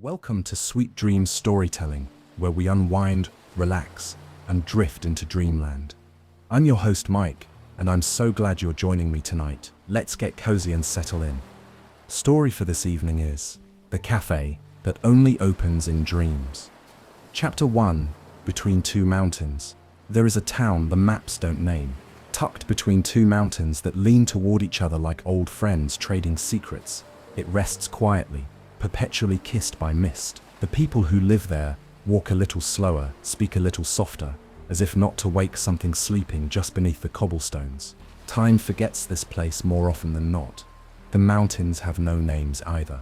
Welcome to Sweet Dreams Storytelling, where we unwind, relax, and drift into dreamland. I'm your host Mike, and I'm so glad you're joining me tonight. Let's get cozy and settle in. Story for this evening is The Café That Only Opens in Dreams. Chapter 1, Between Two Mountains. There is a town the maps don't name, tucked between two mountains that lean toward each other like old friends trading secrets. It rests quietly, perpetually kissed by mist. The people who live there walk a little slower, speak a little softer, as if not to wake something sleeping just beneath the cobblestones. Time forgets this place more often than not. The mountains have no names either.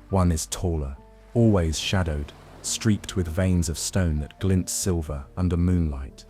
One is taller, always shadowed, streaked with veins of stone that glint silver under moonlight.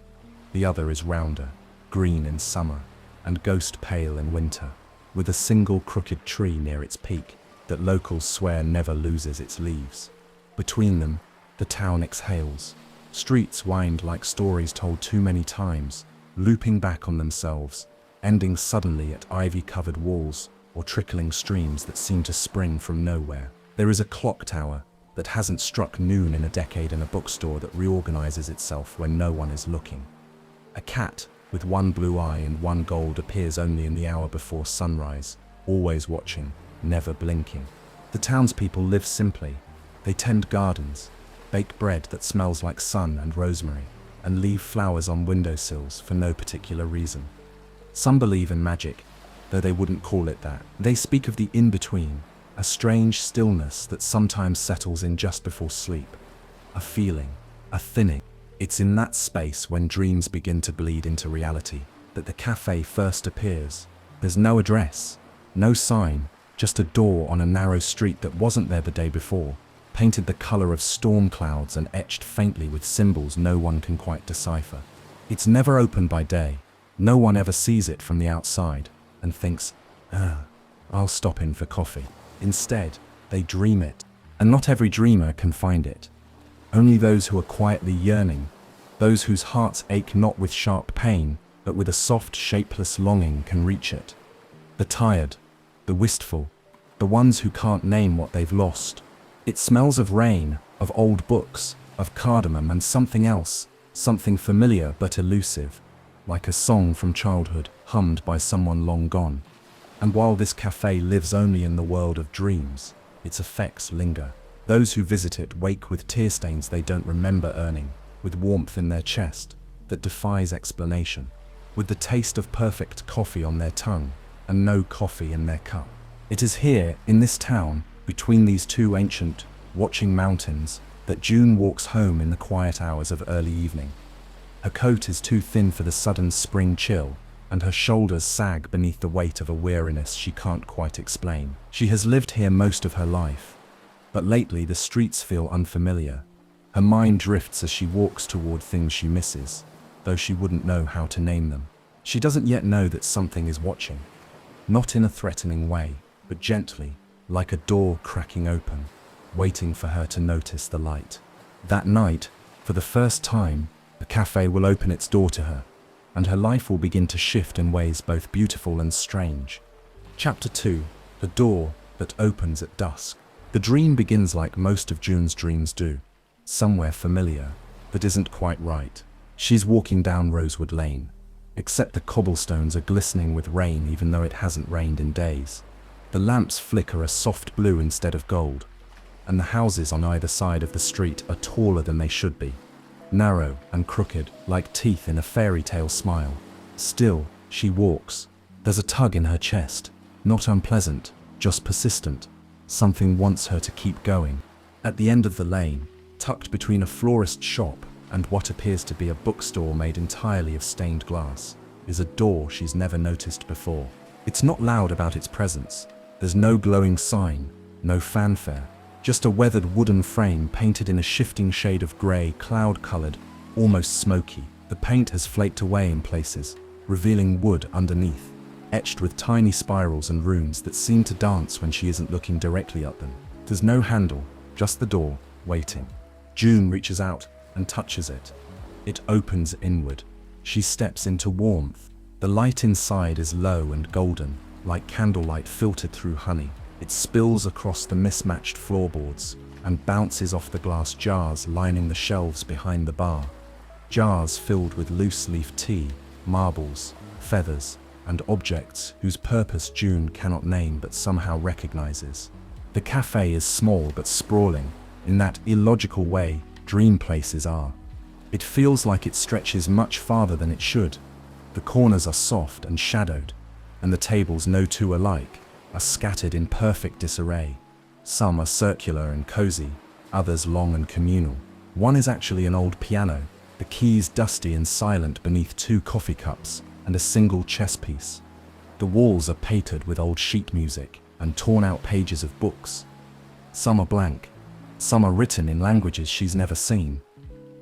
The other is rounder, green in summer, and ghost pale in winter, with a single crooked tree near its peak that locals swear never loses its leaves. Between them, the town exhales. Streets wind like stories told too many times, looping back on themselves, ending suddenly at ivy-covered walls or trickling streams that seem to spring from nowhere. There is a clock tower that hasn't struck noon in a decade and a bookstore that reorganizes itself when no one is looking. A cat with one blue eye and one gold appears only in the hour before sunrise, always watching, never blinking. The townspeople live simply. They tend gardens, bake bread that smells like sun and rosemary, and leave flowers on windowsills for no particular reason. Some believe in magic, though they wouldn't call it that. They speak of the in-between, a strange stillness that sometimes settles in just before sleep. A feeling, a thinning. It's in that space, when dreams begin to bleed into reality, that the cafe first appears. There's no address, no sign, just a door on a narrow street that wasn't there the day before, painted the color of storm clouds and etched faintly with symbols no one can quite decipher. It's never open by day. No one ever sees it from the outside and thinks, I'll stop in for coffee. Instead, they dream it, and not every dreamer can find it. Only those who are quietly yearning, those whose hearts ache not with sharp pain, but with a soft, shapeless longing, can reach it. The tired, the wistful, the ones who can't name what they've lost. It smells of rain, of old books, of cardamom and something else, something familiar but elusive, like a song from childhood, hummed by someone long gone. And while this cafe lives only in the world of dreams, its effects linger. Those who visit it wake with tear stains they don't remember earning, with warmth in their chest that defies explanation, with the taste of perfect coffee on their tongue and no coffee in their cup. It is here, in this town, between these two ancient, watching mountains, that June walks home in the quiet hours of early evening. Her coat is too thin for the sudden spring chill, and her shoulders sag beneath the weight of a weariness she can't quite explain. She has lived here most of her life, but lately the streets feel unfamiliar. Her mind drifts as she walks toward things she misses, though she wouldn't know how to name them. She doesn't yet know that something is watching, not in a threatening way, but gently, like a door cracking open, waiting for her to notice the light. That night, for the first time, the cafe will open its door to her, and her life will begin to shift in ways both beautiful and strange. Chapter 2, The Door That Opens at Dusk. The dream begins like most of June's dreams do, somewhere familiar, that isn't quite right. She's walking down Rosewood Lane, except the cobblestones are glistening with rain even though it hasn't rained in days. The lamps flicker a soft blue instead of gold, and the houses on either side of the street are taller than they should be, narrow and crooked, like teeth in a fairy tale smile. Still, she walks. There's a tug in her chest, not unpleasant, just persistent. Something wants her to keep going. At the end of the lane, tucked between a florist shop and what appears to be a bookstore made entirely of stained glass, is a door she's never noticed before. It's not loud about its presence. There's no glowing sign, no fanfare, just a weathered wooden frame painted in a shifting shade of grey, cloud-colored, almost smoky. The paint has flaked away in places, revealing wood underneath, etched with tiny spirals and runes that seem to dance when she isn't looking directly at them. There's no handle, just the door, waiting. June reaches out and touches it. It opens inward. She steps into warmth. The light inside is low and golden, like candlelight filtered through honey. It spills across the mismatched floorboards, and bounces off the glass jars lining the shelves behind the bar. Jars filled with loose-leaf tea, marbles, feathers, and objects whose purpose June cannot name but somehow recognizes. The cafe is small but sprawling, in that illogical way dream places are. It feels like it stretches much farther than it should. The corners are soft and shadowed, and the tables, no two alike, are scattered in perfect disarray. Some are circular and cozy, others long and communal. One is actually an old piano, the keys dusty and silent beneath 2 coffee cups and a single chess piece. The walls are papered with old sheet music and torn out pages of books. Some are blank, some are written in languages she's never seen.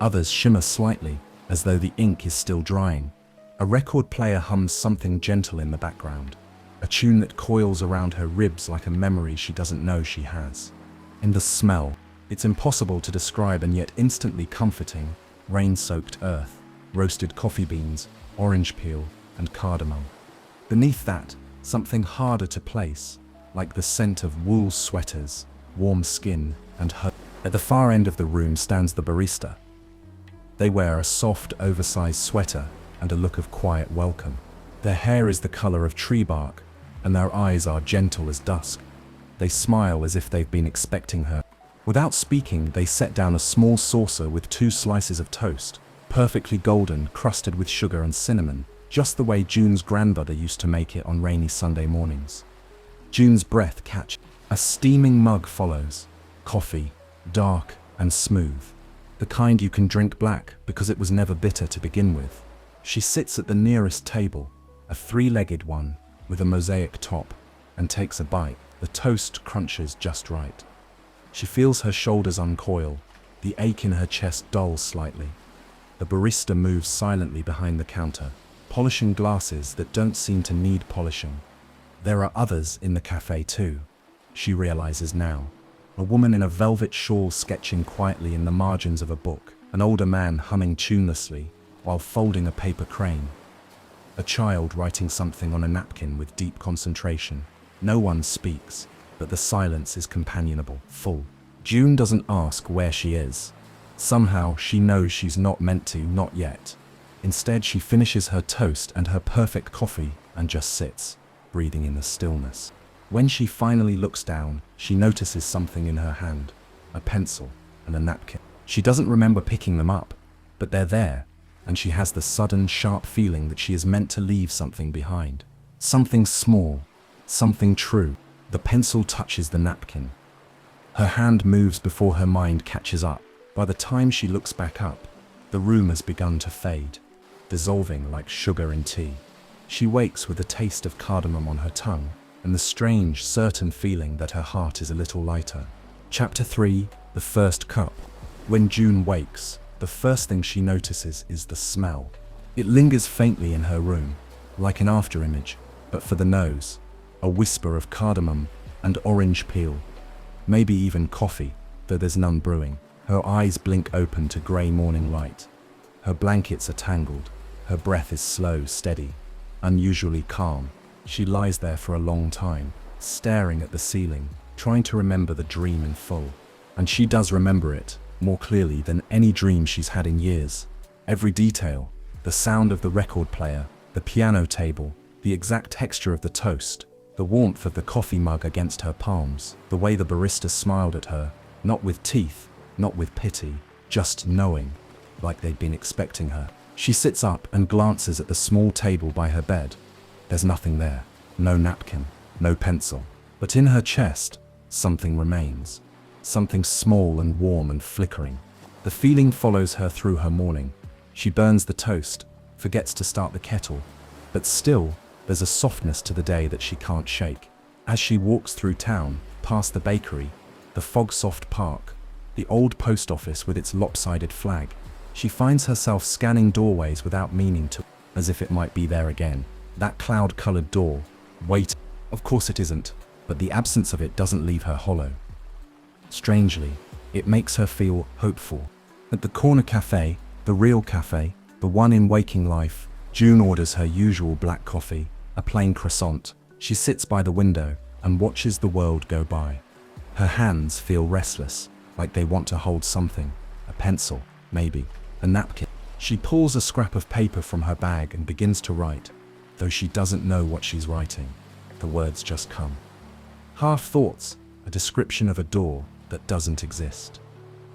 Others shimmer slightly, as though the ink is still drying. A record player hums something gentle in the background, a tune that coils around her ribs like a memory she doesn't know she has. In the smell, it's impossible to describe and yet instantly comforting: rain-soaked earth, roasted coffee beans, orange peel, and cardamom. Beneath that, something harder to place, like the scent of wool sweaters, warm skin, and hope. At the far end of the room stands the barista. They wear a soft, oversized sweater and a look of quiet welcome. Their hair is the color of tree bark, and their eyes are gentle as dusk. They smile as if they've been expecting her. Without speaking, they set down a small saucer with 2 slices of toast, perfectly golden, crusted with sugar and cinnamon, just the way June's grandmother used to make it on rainy Sunday mornings. June's breath catches. A steaming mug follows. Coffee, dark and smooth. The kind you can drink black because it was never bitter to begin with. She sits at the nearest table, a 3-legged one with a mosaic top, and takes a bite. The toast crunches just right. She feels her shoulders uncoil, the ache in her chest dulls slightly. The barista moves silently behind the counter, polishing glasses that don't seem to need polishing. There are others in the cafe too, she realizes now. A woman in a velvet shawl sketching quietly in the margins of a book, an older man humming tunelessly while folding a paper crane. A child writing something on a napkin with deep concentration. No one speaks, but the silence is companionable, full. June doesn't ask where she is. Somehow she knows she's not meant to, not yet. Instead, she finishes her toast and her perfect coffee and just sits, breathing in the stillness. When she finally looks down, she notices something in her hand, a pencil and a napkin. She doesn't remember picking them up, but they're there, and she has the sudden, sharp feeling that she is meant to leave something behind. Something small, something true. The pencil touches the napkin. Her hand moves before her mind catches up. By the time she looks back up, the room has begun to fade, dissolving like sugar in tea. She wakes with a taste of cardamom on her tongue, and the strange, certain feeling that her heart is a little lighter. Chapter 3: The First Cup. When June wakes, the first thing she notices is the smell. It lingers faintly in her room, like an afterimage, but for the nose, a whisper of cardamom and orange peel. Maybe even coffee, though there's none brewing. Her eyes blink open to grey morning light. Her blankets are tangled. Her breath is slow, steady, unusually calm. She lies there for a long time, staring at the ceiling, trying to remember the dream in full. And she does remember it, more clearly than any dream she's had in years. Every detail, the sound of the record player, the piano table, the exact texture of the toast, the warmth of the coffee mug against her palms, the way the barista smiled at her, not with teeth, not with pity, just knowing, like they'd been expecting her. She sits up and glances at the small table by her bed. There's nothing there, no napkin, no pencil. But in her chest, something remains. Something small and warm and flickering. The feeling follows her through her morning. She burns the toast, forgets to start the kettle, but still, there's a softness to the day that she can't shake. As she walks through town, past the bakery, the fog-soft park, the old post office with its lopsided flag, she finds herself scanning doorways without meaning to, as if it might be there again. That cloud-colored door. Wait, of course it isn't, but the absence of it doesn't leave her hollow. Strangely, it makes her feel hopeful. At the corner cafe, the real cafe, the one in waking life, June orders her usual black coffee, a plain croissant. She sits by the window and watches the world go by. Her hands feel restless, like they want to hold something. A pencil, maybe. A napkin. She pulls a scrap of paper from her bag and begins to write, though she doesn't know what she's writing. The words just come. Half thoughts, a description of a door that doesn't exist.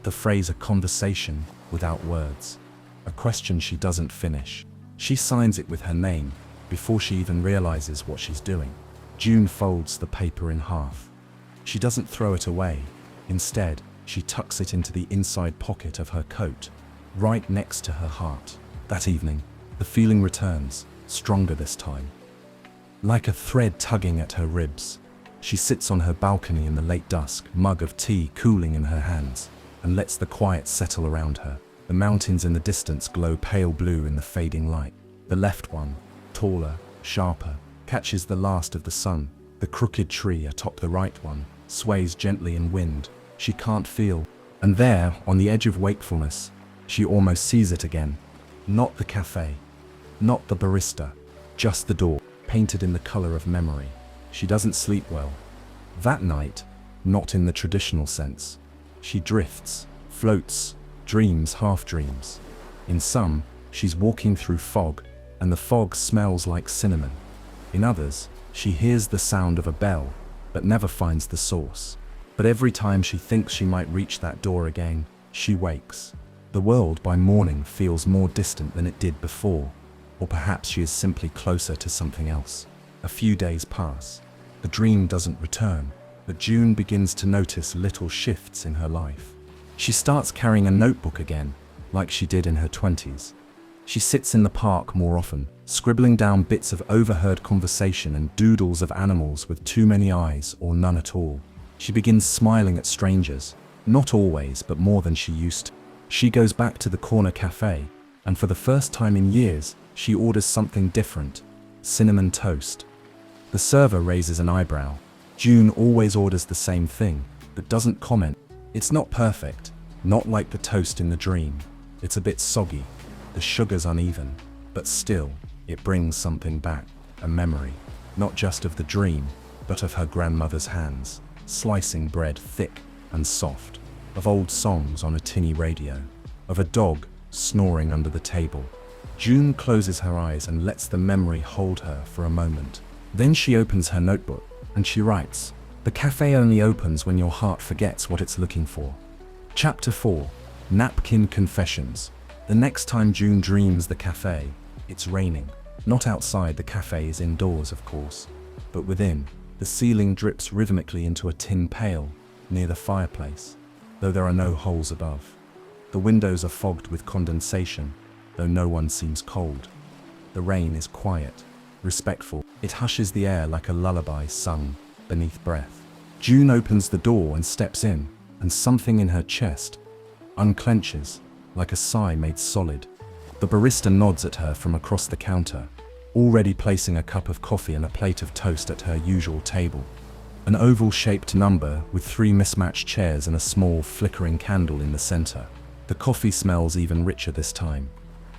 The phrase a conversation without words. A question she doesn't finish. She signs it with her name before she even realizes what she's doing. June folds the paper in half. She doesn't throw it away. Instead, she tucks it into the inside pocket of her coat, right next to her heart. That evening, the feeling returns, stronger this time. Like a thread tugging at her ribs, she sits on her balcony in the late dusk, mug of tea cooling in her hands, and lets the quiet settle around her. The mountains in the distance glow pale blue in the fading light. The left one, taller, sharper, catches the last of the sun. The crooked tree atop the right one sways gently in wind. She can't feel. And there, on the edge of wakefulness, she almost sees it again. Not the cafe, not the barista, just the door, painted in the color of memory. She doesn't sleep well. That night, not in the traditional sense. She drifts, floats, dreams, half dreams. In some, she's walking through fog, and the fog smells like cinnamon. In others, she hears the sound of a bell, but never finds the source. But every time she thinks she might reach that door again, she wakes. The world by morning feels more distant than it did before, or perhaps she is simply closer to something else. A few days pass. The dream doesn't return, but June begins to notice little shifts in her life. She starts carrying a notebook again, like she did in her 20s. She sits in the park more often, scribbling down bits of overheard conversation and doodles of animals with too many eyes or none at all. She begins smiling at strangers, not always, but more than she used to. She goes back to the corner cafe, and for the first time in years, she orders something different: cinnamon toast. The server raises an eyebrow. June always orders the same thing, but doesn't comment. It's not perfect, not like the toast in the dream. It's a bit soggy, the sugar's uneven, but still, it brings something back, a memory, not just of the dream, but of her grandmother's hands, slicing bread thick and soft, of old songs on a tinny radio, of a dog snoring under the table. June closes her eyes and lets the memory hold her for a moment. Then she opens her notebook, and she writes, "The cafe only opens when your heart forgets what it's looking for." Chapter 4. Napkin Confessions. The next time June dreams the cafe, it's raining. Not outside, the cafe is indoors, of course, but within, the ceiling drips rhythmically into a tin pail near the fireplace, though there are no holes above. The windows are fogged with condensation, though no one seems cold. The rain is quiet, respectful. It hushes the air like a lullaby sung beneath breath. June opens the door and steps in, and something in her chest unclenches, like a sigh made solid. The barista nods at her from across the counter, already placing a cup of coffee and a plate of toast at her usual table. An oval-shaped number with 3 mismatched chairs and a small, flickering candle in the center. The coffee smells even richer this time.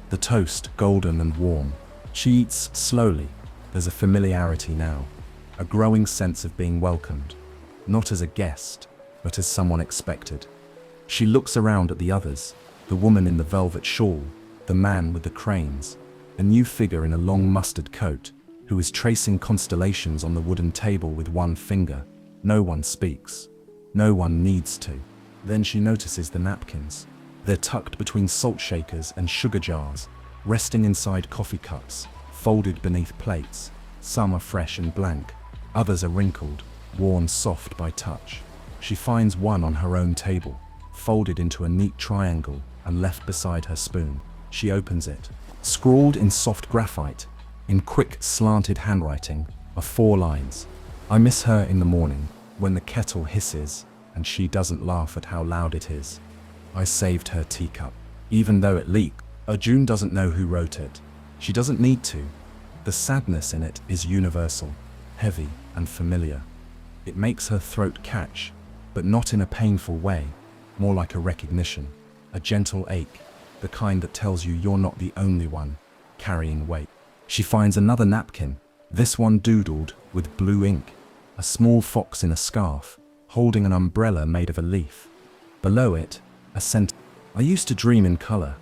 The toast, golden and warm. She eats slowly. There's a familiarity now, a growing sense of being welcomed, not as a guest, but as someone expected. She looks around at the others, the woman in the velvet shawl, the man with the cranes, a new figure in a long mustard coat, who is tracing constellations on the wooden table with one finger. No one speaks. No one needs to. Then she notices the napkins. They're tucked between salt shakers and sugar jars, resting inside coffee cups, folded beneath plates. Some are fresh and blank, others are wrinkled, worn soft by touch. She finds one on her own table, folded into a neat triangle and left beside her spoon. She opens it. Scrawled in soft graphite, in quick, slanted handwriting, are 4 lines. "I miss her in the morning, when the kettle hisses, and she doesn't laugh at how loud it is. I saved her teacup, even though it leaked." June doesn't know who wrote it. She doesn't need to. The sadness in it is universal, heavy and familiar. It makes her throat catch, but not in a painful way, more like a recognition, a gentle ache, the kind that tells you you're not the only one carrying weight. She finds another napkin, this one doodled with blue ink, a small fox in a scarf, holding an umbrella made of a leaf. Below it, a sentence. I used to dream in color.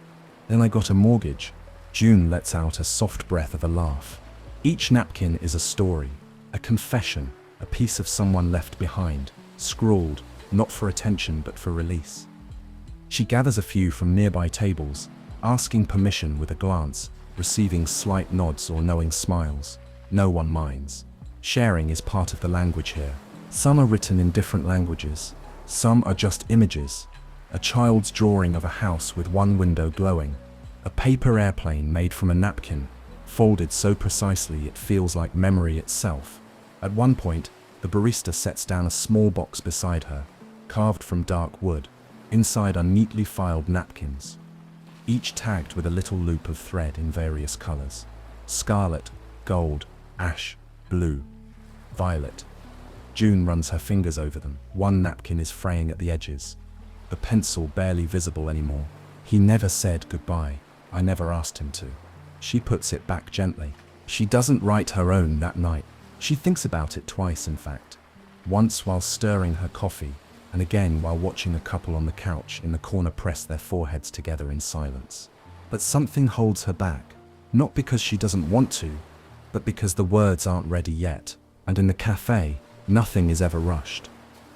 Then I got a mortgage. June lets out a soft breath of a laugh. Each napkin is a story, a confession, a piece of someone left behind, scrawled, not for attention but for release. She gathers a few from nearby tables, asking permission with a glance, receiving slight nods or knowing smiles. No one minds. Sharing is part of the language here. Some are written in different languages. Some are just images. A child's drawing of a house with one window glowing. A paper airplane made from a napkin, folded so precisely it feels like memory itself. At one point, the barista sets down a small box beside her, carved from dark wood. Inside are neatly filed napkins, each tagged with a little loop of thread in various colors. Scarlet, gold, ash, blue, violet. June runs her fingers over them. One napkin is fraying at the edges, the pencil barely visible anymore. He never said goodbye. I never asked him to. She puts it back gently. She doesn't write her own that night. She thinks about it twice, in fact. Once while stirring her coffee, and again while watching a couple on the couch in the corner press their foreheads together in silence. But something holds her back, not because she doesn't want to, but because the words aren't ready yet. And in the cafe, nothing is ever rushed.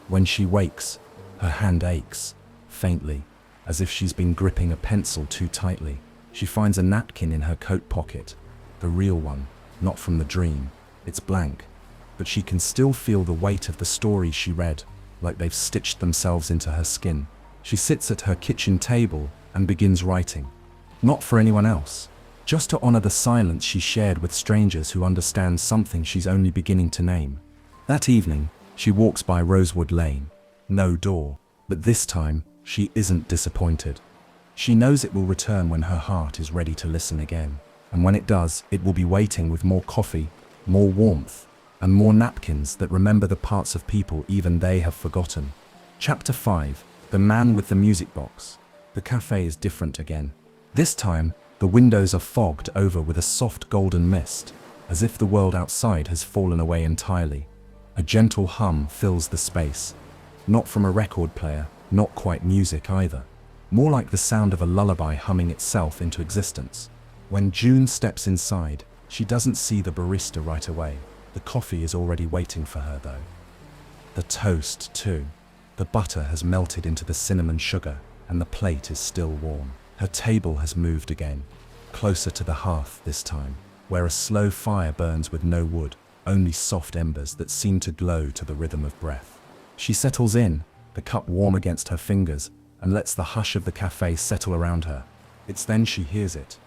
When she wakes, her hand aches, faintly, as if she's been gripping a pencil too tightly. She finds a napkin in her coat pocket, the real one, not from the dream. It's blank, but she can still feel the weight of the story she read, like they've stitched themselves into her skin. She sits at her kitchen table and begins writing. Not for anyone else, just to honor the silence she shared with strangers who understand something she's only beginning to name. That evening, she walks by Rosewood Lane. No door, but this time, she isn't disappointed. She knows it will return when her heart is ready to listen again. And when it does, it will be waiting with more coffee, more warmth, and more napkins that remember the parts of people even they have forgotten. Chapter 5. The Man with the Music Box. The cafe is different again. This time, the windows are fogged over with a soft golden mist, as if the world outside has fallen away entirely. A gentle hum fills the space. Not from a record player, not quite music either. More like the sound of a lullaby humming itself into existence. When June steps inside, she doesn't see the barista right away. The coffee is already waiting for her though. The toast too. The butter has melted into the cinnamon sugar and the plate is still warm. Her table has moved again, closer to the hearth this time, where a slow fire burns with no wood, only soft embers that seem to glow to the rhythm of breath. She settles in, the cup warm against her fingers, and lets the hush of the cafe settle around her. It's then she hears it.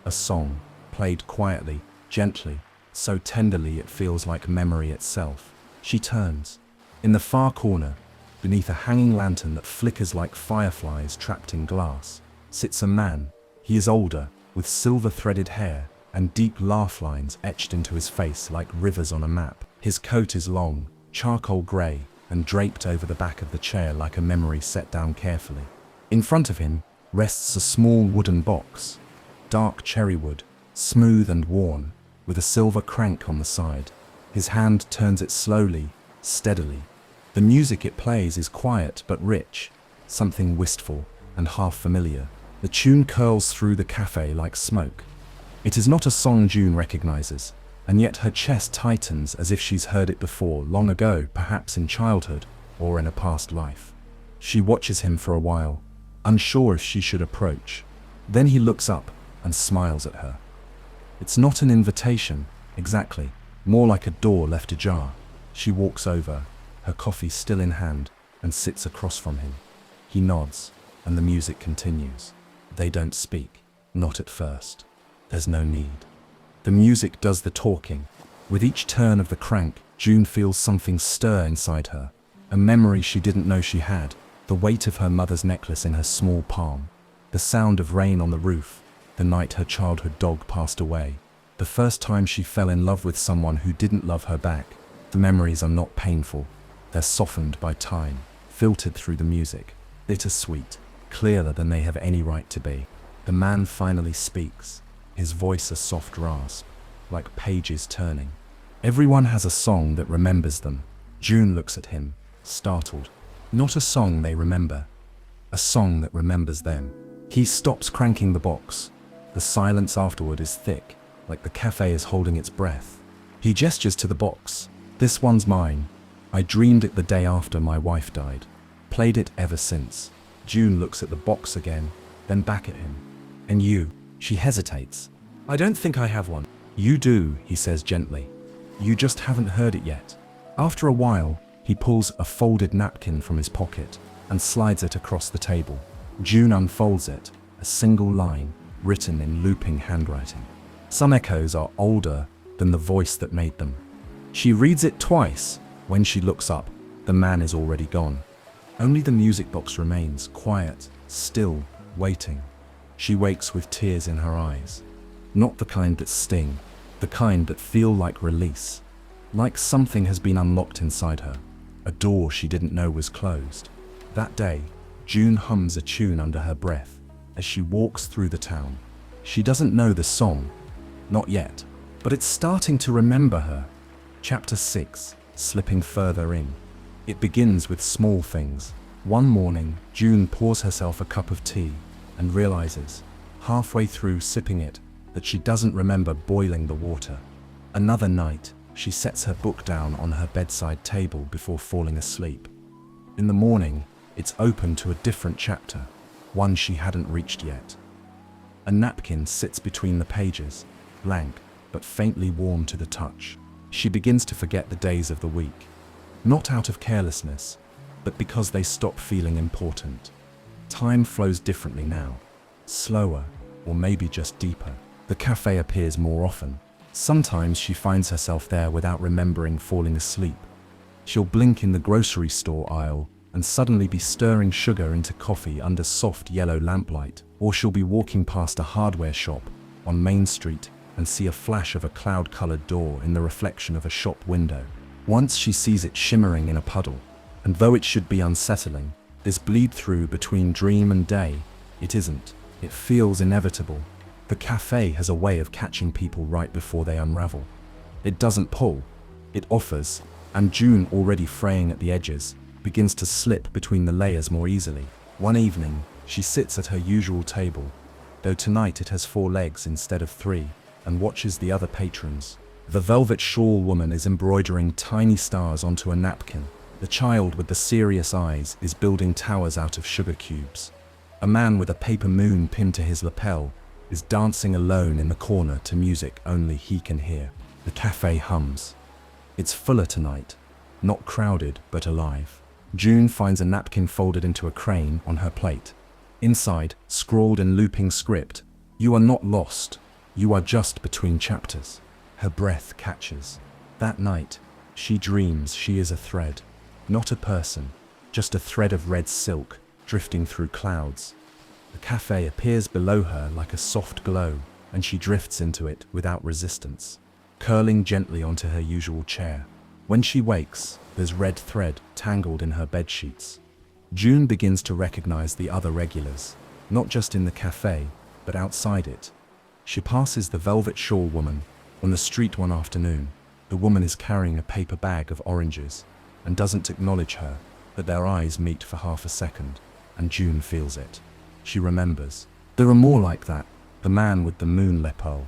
A song, played quietly, gently, so tenderly it feels like memory itself. She turns. In the far corner, beneath a hanging lantern that flickers like fireflies trapped in glass, sits a man. He is older, with silver-threaded hair and deep laugh lines etched into his face like rivers on a map. His coat is long, charcoal grey, and draped over the back of the chair like a memory set down carefully. In front of him rests a small wooden box, dark cherry wood, smooth and worn, with a silver crank on the side. His hand turns it slowly, steadily. The music it plays is quiet but rich, something wistful and half familiar. The tune curls through the cafe like smoke. It is not a song June recognizes, and yet her chest tightens as if she's heard it before, long ago, perhaps in childhood or in a past life. She watches him for a while, unsure if she should approach. Then he looks up and smiles at her. It's not an invitation, exactly, more like a door left ajar. She walks over, her coffee still in hand, and sits across from him. He nods, and the music continues. They don't speak, not at first. There's no need. The music does the talking. With each turn of the crank, June feels something stir inside her, a memory she didn't know she had, the weight of her mother's necklace in her small palm, the sound of rain on the roof, the night her childhood dog passed away, the first time she fell in love with someone who didn't love her back. The memories are not painful. They're softened by time, filtered through the music, bittersweet, clearer than they have any right to be. The man finally speaks, his voice a soft rasp, like pages turning. Everyone has a song that remembers them. June looks at him, startled. Not a song they remember, a song that remembers them. He stops cranking the box. The silence afterward is thick, like the cafe is holding its breath. He gestures to the box. This one's mine. I dreamed it the day after my wife died. Played it ever since. June looks at the box again, then back at him. And you? She hesitates. I don't think I have one. You do, he says gently. You just haven't heard it yet. After a while, he pulls a folded napkin from his pocket and slides it across the table. June unfolds it, a single line, written in looping handwriting. Some echoes are older than the voice that made them. She reads it twice. When she looks up, the man is already gone. Only the music box remains, quiet, still, waiting. She wakes with tears in her eyes. Not the kind that sting, the kind that feel like release. Like something has been unlocked inside her. A door she didn't know was closed. That day, June hums a tune under her breath as she walks through the town. She doesn't know the song, not yet, but it's starting to remember her. Chapter 6, slipping further in. It begins with small things. One morning, June pours herself a cup of tea and realizes, halfway through sipping it, that she doesn't remember boiling the water. Another night, she sets her book down on her bedside table before falling asleep. In the morning, it's open to a different chapter, one she hadn't reached yet. A napkin sits between the pages, blank, but faintly warm to the touch. She begins to forget the days of the week. Not out of carelessness, but because they stop feeling important. Time flows differently now, slower, or maybe just deeper. The cafe appears more often. Sometimes she finds herself there without remembering falling asleep. She'll blink in the grocery store aisle and suddenly be stirring sugar into coffee under soft yellow lamplight, or she'll be walking past a hardware shop on Main Street and see a flash of a cloud-colored door in the reflection of a shop window. Once she sees it shimmering in a puddle, and though it should be unsettling, this bleed-through between dream and day, it isn't. It feels inevitable. The cafe has a way of catching people right before they unravel. It doesn't pull, it offers, and June, already fraying at the edges, begins to slip between the layers more easily. One evening, she sits at her usual table, though tonight it has 4 legs instead of 3, and watches the other patrons. The velvet shawl woman is embroidering tiny stars onto a napkin. The child with the serious eyes is building towers out of sugar cubes. A man with a paper moon pinned to his lapel is dancing alone in the corner to music only he can hear. The cafe hums. It's fuller tonight, not crowded but alive. June finds a napkin folded into a crane on her plate. Inside, scrawled in looping script, "You are not lost, you are just between chapters." Her breath catches. That night, she dreams she is a thread, not a person, just a thread of red silk drifting through clouds. The cafe appears below her like a soft glow, and she drifts into it without resistance, curling gently onto her usual chair. When she wakes, there's red thread tangled in her bedsheets. June begins to recognize the other regulars, not just in the cafe, but outside it. She passes the velvet shawl woman on the street one afternoon. The woman is carrying a paper bag of oranges and doesn't acknowledge her, but their eyes meet for half a second, and June feels it. She remembers. There are more like that. The man with the moon lapel,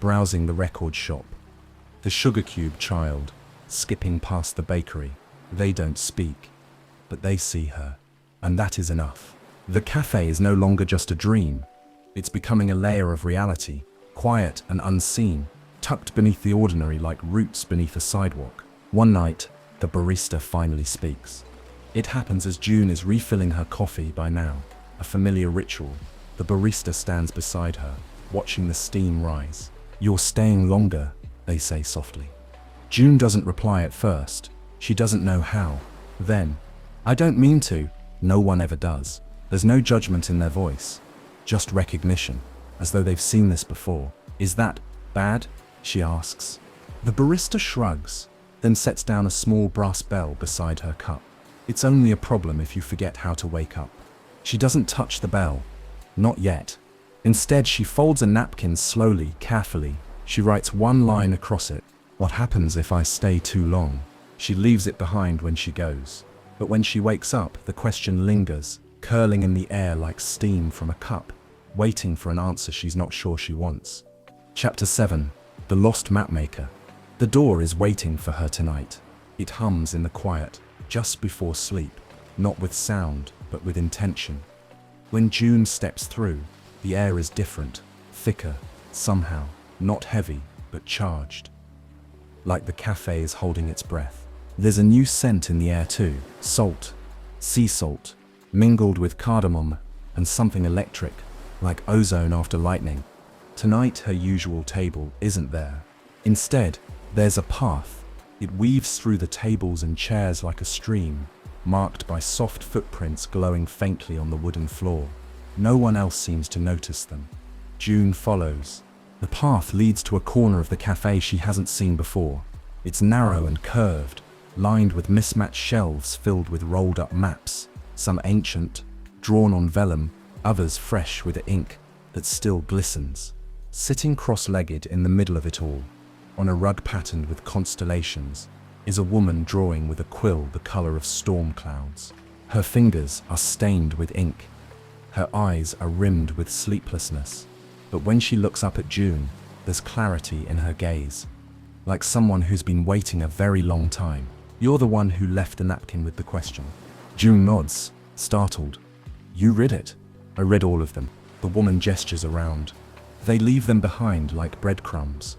browsing the record shop. The sugar cube child, skipping past the bakery. They don't speak, but they see her, and that is enough. The cafe is no longer just a dream. It's becoming a layer of reality, quiet and unseen, tucked beneath the ordinary like roots beneath a sidewalk. One night, the barista finally speaks. It happens as June is refilling her coffee by now, a familiar ritual. The barista stands beside her, watching the steam rise. "You're staying longer," they say softly. June doesn't reply at first. She doesn't know how. Then, "I don't mean to." No one ever does. There's no judgment in their voice, just recognition, as though they've seen this before. "Is that bad?" she asks. The barista shrugs, then sets down a small brass bell beside her cup. "It's only a problem if you forget how to wake up." She doesn't touch the bell. Not yet. Instead, she folds a napkin slowly, carefully. She writes one line across it. "What happens if I stay too long?" She leaves it behind when she goes. But when she wakes up, the question lingers. curling in the air like steam from a cup, waiting for an answer she's not sure she wants. Chapter 7. The Lost Mapmaker. The door is waiting for her tonight. It hums in the quiet, just before sleep, not with sound, but with intention. When June steps through, the air is different, thicker, somehow, not heavy, but charged. Like the cafe is holding its breath. There's a new scent in the air too, salt, sea salt, mingled with cardamom and something electric, like ozone after lightning. Tonight her usual table isn't there. Instead, there's a path. It weaves through the tables and chairs like a stream, marked by soft footprints glowing faintly on the wooden floor. No one else seems to notice them. June follows. The path leads to a corner of the cafe she hasn't seen before. It's narrow and curved, lined with mismatched shelves filled with rolled-up maps, some ancient, drawn on vellum, others fresh with ink that still glistens. Sitting cross-legged in the middle of it all, on a rug patterned with constellations, is a woman drawing with a quill the color of storm clouds. Her fingers are stained with ink. Her eyes are rimmed with sleeplessness. But when she looks up at June, there's clarity in her gaze, like someone who's been waiting a very long time. "You're the one who left the napkin with the question." June nods, startled. "You read it?" "I read all of them." The woman gestures around. They leave them behind like breadcrumbs.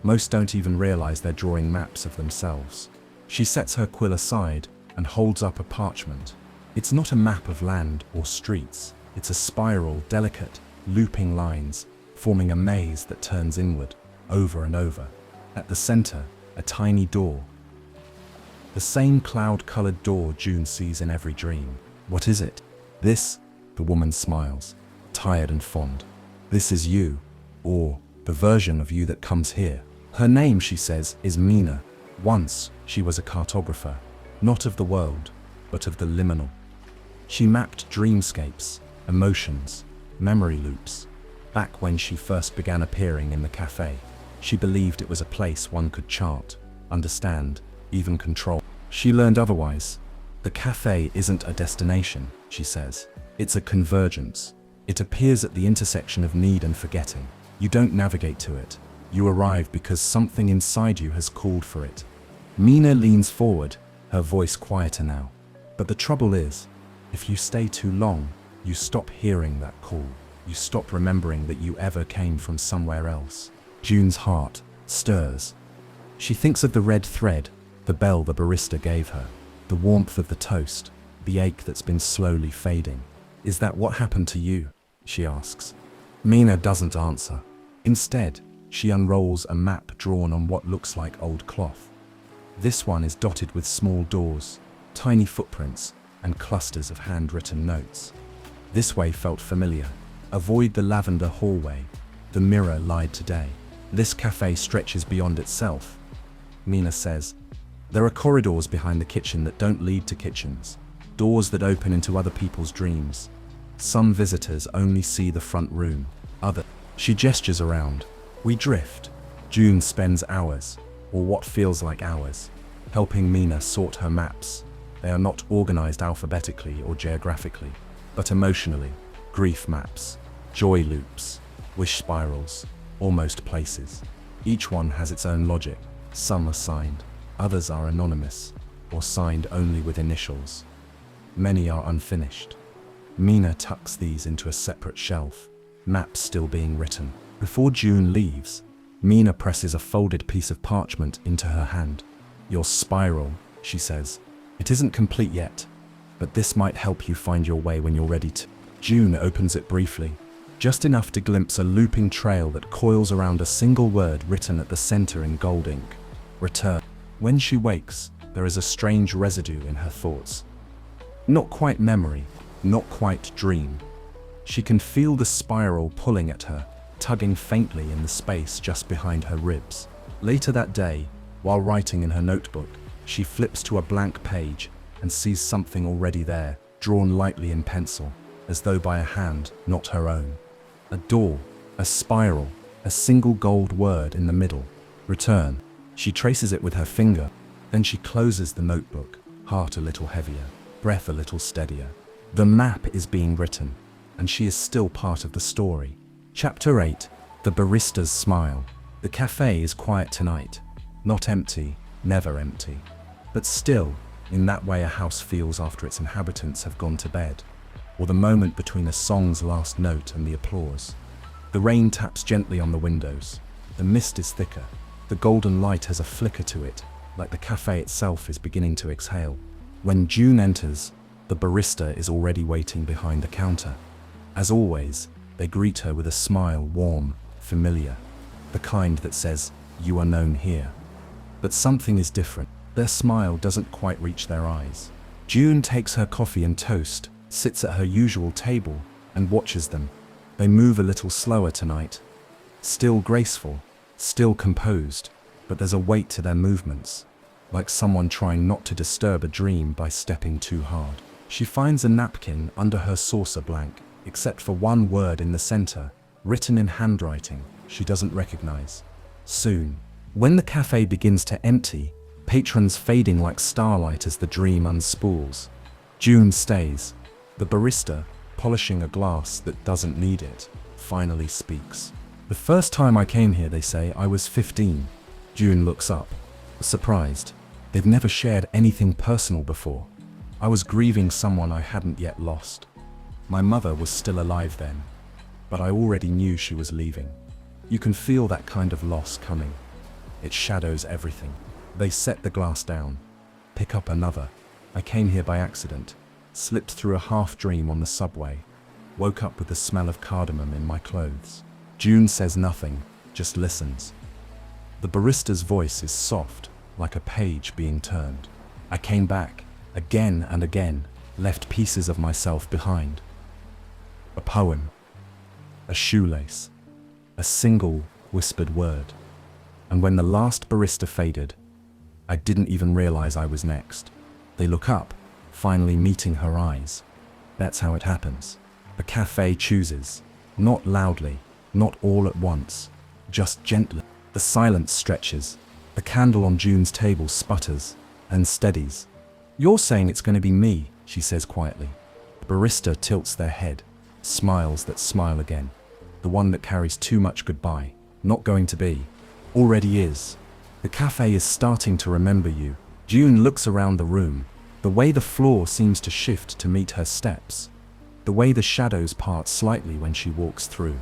Most don't even realize they're drawing maps of themselves. She sets her quill aside and holds up a parchment. It's not a map of land or streets. It's a spiral, delicate, looping lines, forming a maze that turns inward, over and over. At the center, a tiny door. The same cloud-colored door June sees in every dream. "What is it?" "This," the woman smiles, tired and fond. "This is you, or the version of you that comes here." Her name, she says, is Mina. Once, she was a cartographer, not of the world, but of the liminal. She mapped dreamscapes, emotions, memory loops. Back when she first began appearing in the cafe, she believed it was a place one could chart, understand, even control. She learned otherwise. The cafe isn't a destination, she says. It's a convergence. It appears at the intersection of need and forgetting. You don't navigate to it. You arrive because something inside you has called for it. Mina leans forward, her voice quieter now. But the trouble is, if you stay too long, you stop hearing that call. You stop remembering that you ever came from somewhere else. June's heart stirs. She thinks of the red thread, the bell the barista gave her, the warmth of the toast, the ache that's been slowly fading. "Is that what happened to you?" she asks. Mina doesn't answer. Instead, she unrolls a map drawn on what looks like old cloth. This one is dotted with small doors, tiny footprints, and clusters of handwritten notes. This way felt familiar. Avoid the lavender hallway. The mirror lied today. This cafe stretches beyond itself. Mina says, there are corridors behind the kitchen that don't lead to kitchens, doors that open into other people's dreams. Some visitors only see the front room, She gestures around. We drift. June spends hours, or what feels like hours, helping Mina sort her maps. They are not organized alphabetically or geographically, but emotionally. Grief maps, joy loops, wish spirals, almost places. Each one has its own logic. Some are signed, others are anonymous, or signed only with initials. Many are unfinished. Mina tucks these into a separate shelf, maps still being written. Before June leaves, Mina presses a folded piece of parchment into her hand. Your spiral, she says. It isn't complete yet, but this might help you find your way when you're ready to. June opens it briefly, just enough to glimpse a looping trail that coils around a single word written at the center in gold ink. Return. When she wakes, there is a strange residue in her thoughts. Not quite memory, not quite dream. She can feel the spiral pulling at her, tugging faintly in the space just behind her ribs. Later that day, while writing in her notebook, she flips to a blank page and sees something already there, drawn lightly in pencil, as though by a hand not her own. A door, a spiral, a single gold word in the middle. Return. She traces it with her finger, then she closes the notebook, heart a little heavier, breath a little steadier. The map is being written, and she is still part of the story. Chapter 8. The Barista's Smile. The cafe is quiet tonight. Not empty, never empty. But still, in that way a house feels after its inhabitants have gone to bed, or the moment between a song's last note and the applause. The rain taps gently on the windows. The mist is thicker. The golden light has a flicker to it, like the cafe itself is beginning to exhale. When June enters, the barista is already waiting behind the counter. As always, they greet her with a smile, warm, familiar, the kind that says, "You are known here." But something is different. Their smile doesn't quite reach their eyes. June takes her coffee and toast, sits at her usual table, and watches them. They move a little slower tonight. Still graceful, still composed, but there's a weight to their movements, like someone trying not to disturb a dream by stepping too hard. She finds a napkin under her saucer blank, except for one word in the center, written in handwriting she doesn't recognize. Soon, when the cafe begins to empty, patrons fading like starlight as the dream unspools, June stays. The barista, polishing a glass that doesn't need it, finally speaks. "The first time I came here," they say, "I was 15. June looks up, surprised. They've never shared anything personal before. "I was grieving someone I hadn't yet lost. My mother was still alive then, but I already knew she was leaving." You can feel that kind of loss coming. It shadows everything. They set the glass down, pick up another. "I came here by accident, slipped through a half-dream on the subway, woke up with the smell of cardamom in my clothes." June says nothing, just listens. The barista's voice is soft, like a page being turned. "I came back, again and again, left pieces of myself behind." A poem, a shoelace, a single whispered word. And when the last barista faded, I didn't even realize I was next. They look up, finally meeting her eyes. That's how it happens. The cafe chooses, not loudly, not all at once, just gently. The silence stretches. The candle on June's table sputters and steadies. "You're saying it's going to be me," she says quietly. The barista tilts their head, smiles that smile again. The one that carries too much goodbye. Not going to be. Already is. The cafe is starting to remember you. June looks around the room. The way the floor seems to shift to meet her steps. The way the shadows part slightly when she walks through.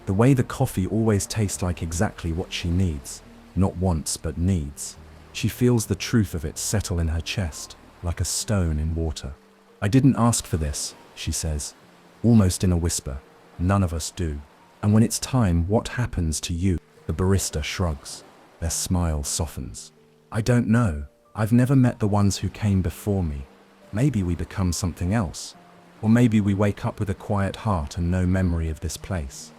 The way the coffee always tastes like exactly what she needs. Not wants, but needs. She feels the truth of it settle in her chest, like a stone in water. "I didn't ask for this," she says, almost in a whisper. "None of us do. And when it's time, what happens to you?" The barista shrugs. Their smile softens. "I don't know. I've never met the ones who came before me. Maybe we become something else. Or maybe we wake up with a quiet heart and no memory of this place.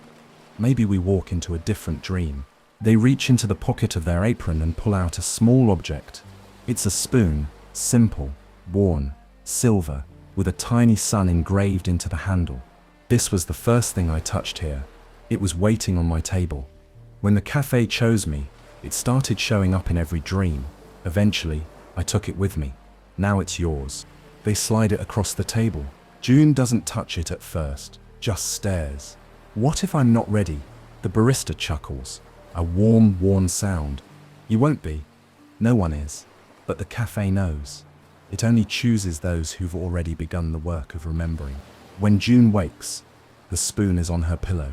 Maybe we walk into a different dream." They reach into the pocket of their apron and pull out a small object. It's a spoon, simple, worn, silver, with a tiny sun engraved into the handle. "This was the first thing I touched here. It was waiting on my table. When the cafe chose me, it started showing up in every dream. Eventually, I took it with me. Now it's yours." They slide it across the table. June doesn't touch it at first, just stares. "What if I'm not ready?" The barista chuckles. A warm, worn sound. "You won't be. No one is. But the cafe knows. It only chooses those who've already begun the work of remembering." When June wakes, the spoon is on her pillow.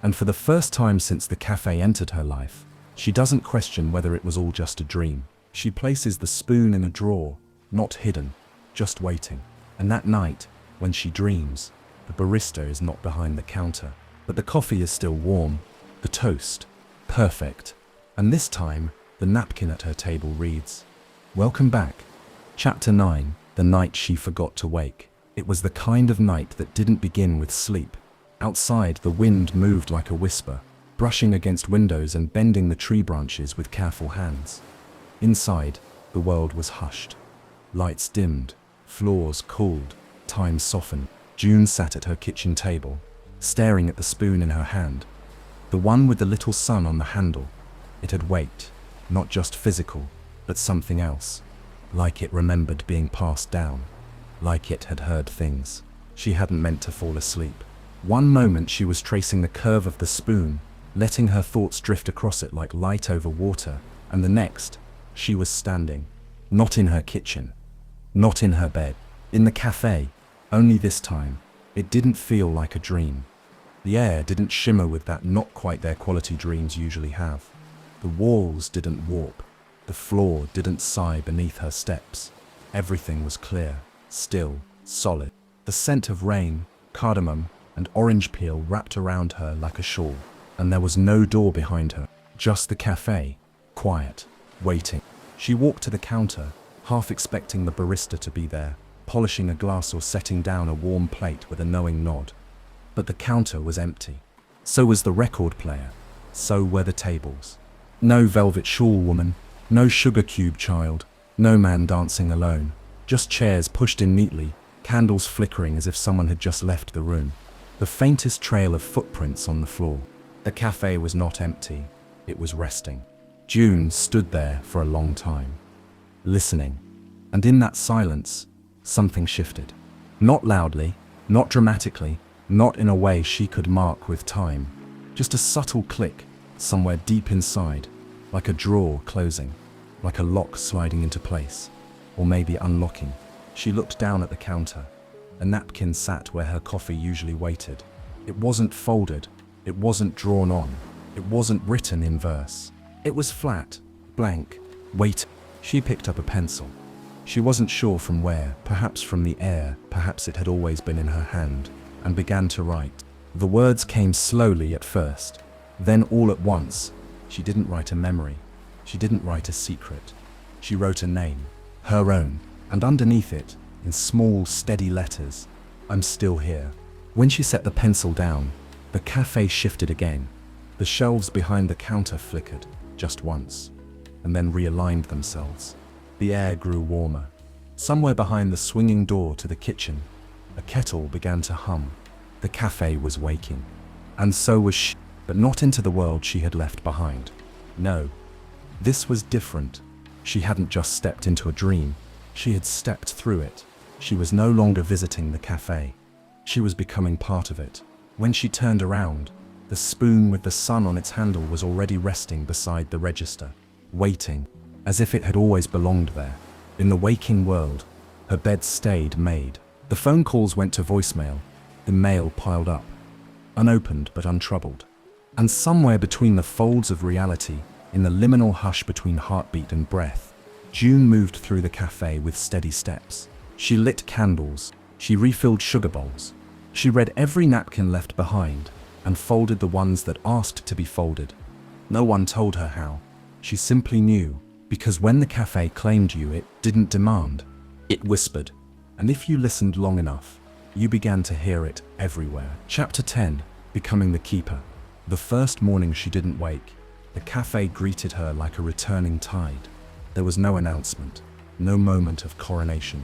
And for the first time since the cafe entered her life, she doesn't question whether it was all just a dream. She places the spoon in a drawer, not hidden, just waiting. And that night, when she dreams, the barista is not behind the counter, but the coffee is still warm, the toast perfect. And this time, the napkin at her table reads, "Welcome back." Chapter 9. The Night She Forgot to Wake. It was the kind of night that didn't begin with sleep. Outside, the wind moved like a whisper, brushing against windows and bending the tree branches with careful hands. Inside, the world was hushed. Lights dimmed, floors cooled, time softened. June sat at her kitchen table, staring at the spoon in her hand. The one with the little sun on the handle. It had weight, not just physical, but something else. Like it remembered being passed down. Like it had heard things. She hadn't meant to fall asleep. One moment she was tracing the curve of the spoon, letting her thoughts drift across it like light over water, and the next, she was standing. Not in her kitchen. Not in her bed. In the cafe. Only this time, it didn't feel like a dream. The air didn't shimmer with that not quite their quality dreams usually have. The walls didn't warp. The floor didn't sigh beneath her steps. Everything was clear, still, solid. The scent of rain, cardamom, and orange peel wrapped around her like a shawl. And there was no door behind her, just the cafe, quiet, waiting. She walked to the counter, half expecting the barista to be there, polishing a glass or setting down a warm plate with a knowing nod. But the counter was empty. So was the record player. So were the tables. No velvet shawl woman, no sugar cube child, no man dancing alone. Just chairs pushed in neatly, candles flickering as if someone had just left the room. The faintest trail of footprints on the floor. The cafe was not empty. It was resting. June stood there for a long time, listening. And in that silence, something shifted. Not loudly, not dramatically, not in a way she could mark with time. Just a subtle click, somewhere deep inside, like a drawer closing, like a lock sliding into place, or maybe unlocking. She looked down at the counter. A napkin sat where her coffee usually waited. It wasn't folded, it wasn't drawn on, it wasn't written in verse. It was flat, blank, waiting. She picked up a pencil. She wasn't sure from where, perhaps from the air, perhaps it had always been in her hand, and began to write. The words came slowly at first, then all at once. She didn't write a memory. She didn't write a secret. She wrote a name, her own, and underneath it, in small, steady letters, I'm still here. When she set the pencil down, the cafe shifted again. The shelves behind the counter flickered, just once, and then realigned themselves. The air grew warmer. Somewhere behind the swinging door to the kitchen, a kettle began to hum. The cafe was waking. And so was she, but not into the world she had left behind. No, this was different. She hadn't just stepped into a dream, she had stepped through it. She was no longer visiting the cafe. She was becoming part of it. When she turned around, the spoon with the sun on its handle was already resting beside the register, waiting, as if it had always belonged there. In the waking world, her bed stayed made. The phone calls went to voicemail. The mail piled up, unopened but untroubled. And somewhere between the folds of reality, in the liminal hush between heartbeat and breath, June moved through the cafe with steady steps. She lit candles. She refilled sugar bowls. She read every napkin left behind and folded the ones that asked to be folded. No one told her how. She simply knew, because when the cafe claimed you, it didn't demand. It whispered. And if you listened long enough, you began to hear it everywhere. Chapter 10, Becoming the Keeper. The first morning she didn't wake, the cafe greeted her like a returning tide. There was no announcement, no moment of coronation,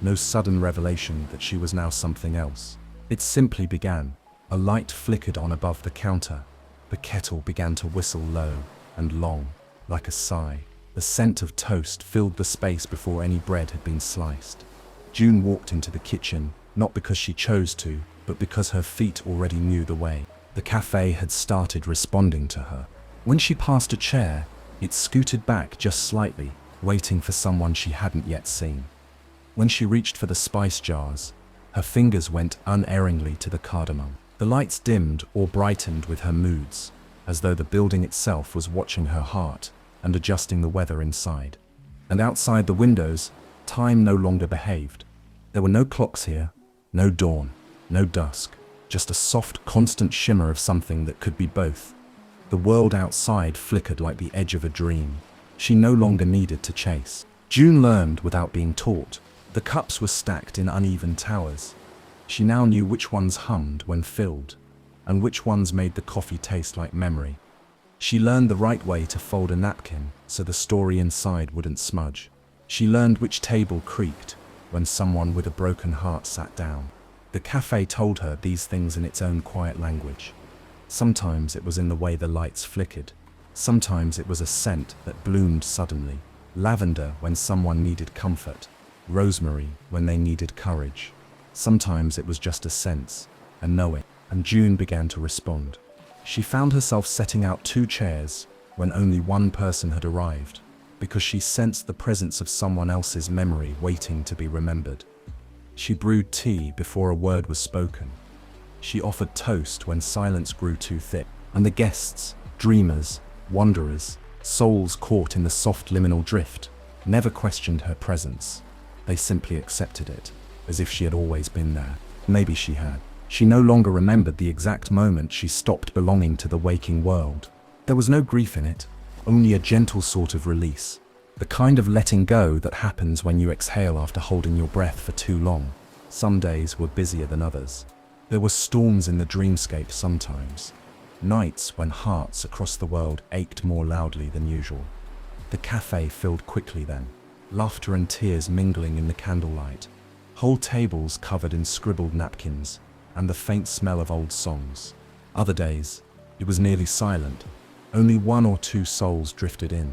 no sudden revelation that she was now something else. It simply began. A light flickered on above the counter. The kettle began to whistle low and long, like a sigh. The scent of toast filled the space before any bread had been sliced. June walked into the kitchen, not because she chose to, but because her feet already knew the way. The cafe had started responding to her. When she passed a chair, it scooted back just slightly, waiting for someone she hadn't yet seen. When she reached for the spice jars, her fingers went unerringly to the cardamom. The lights dimmed or brightened with her moods, as though the building itself was watching her heart and adjusting the weather inside. And outside the windows, time no longer behaved. There were no clocks here, no dawn, no dusk, just a soft, constant shimmer of something that could be both. The world outside flickered like the edge of a dream. She no longer needed to chase. June learned without being taught. The cups were stacked in uneven towers. She now knew which ones hummed when filled, and which ones made the coffee taste like memory. She learned the right way to fold a napkin so the story inside wouldn't smudge. She learned which table creaked when someone with a broken heart sat down. The cafe told her these things in its own quiet language. Sometimes it was in the way the lights flickered. Sometimes it was a scent that bloomed suddenly. Lavender when someone needed comfort. Rosemary when they needed courage. Sometimes it was just a sense, a knowing, and June began to respond. She found herself setting out 2 chairs when only one person had arrived, because she sensed the presence of someone else's memory waiting to be remembered. She brewed tea before a word was spoken. She offered toast when silence grew too thick, and the guests, dreamers, wanderers, souls caught in the soft liminal drift, never questioned her presence. They simply accepted it, as if she had always been there. Maybe she had. She no longer remembered the exact moment she stopped belonging to the waking world. There was no grief in it, only a gentle sort of release. The kind of letting go that happens when you exhale after holding your breath for too long. Some days were busier than others. There were storms in the dreamscape sometimes. Nights when hearts across the world ached more loudly than usual. The café filled quickly then, laughter and tears mingling in the candlelight, whole tables covered in scribbled napkins, and the faint smell of old songs. Other days, it was nearly silent. Only 1 or 2 souls drifted in.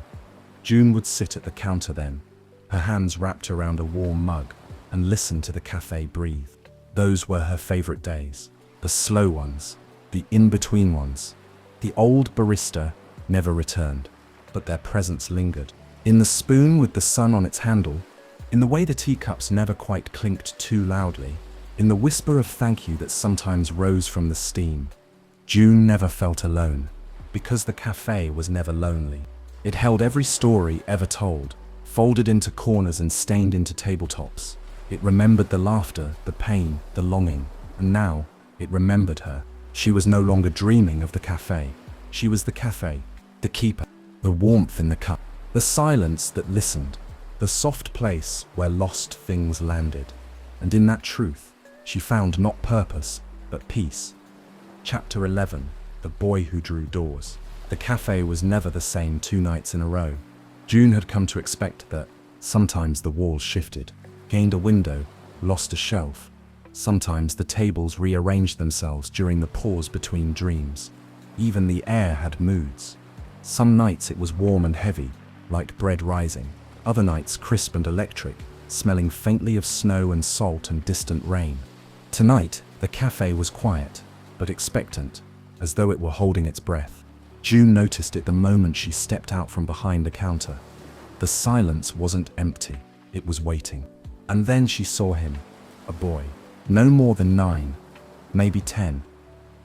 June would sit at the counter then, her hands wrapped around a warm mug, and listen to the café breathe. Those were her favorite days. The slow ones, the in-between ones. The old barista never returned, but their presence lingered. In the spoon with the sun on its handle, in the way the teacups never quite clinked too loudly, in the whisper of thank you that sometimes rose from the steam. June never felt alone, because the café was never lonely. It held every story ever told, folded into corners and stained into tabletops. It remembered the laughter, the pain, the longing, and now it remembered her. She was no longer dreaming of the café. She was the café, the keeper, the warmth in the cup, the silence that listened, the soft place where lost things landed. And in that truth, she found not purpose, but peace. Chapter 11, The Boy Who Drew Doors. The café was never the same 2 nights in a row. June had come to expect that. Sometimes the walls shifted, gained a window, lost a shelf. Sometimes the tables rearranged themselves during the pause between dreams. Even the air had moods. Some nights it was warm and heavy, like bread rising. Other nights crisp and electric, smelling faintly of snow and salt and distant rain. Tonight, the café was quiet, but expectant, as though it were holding its breath. June noticed it the moment she stepped out from behind the counter. The silence wasn't empty, it was waiting. And then she saw him, a boy, no more than 9, maybe 10,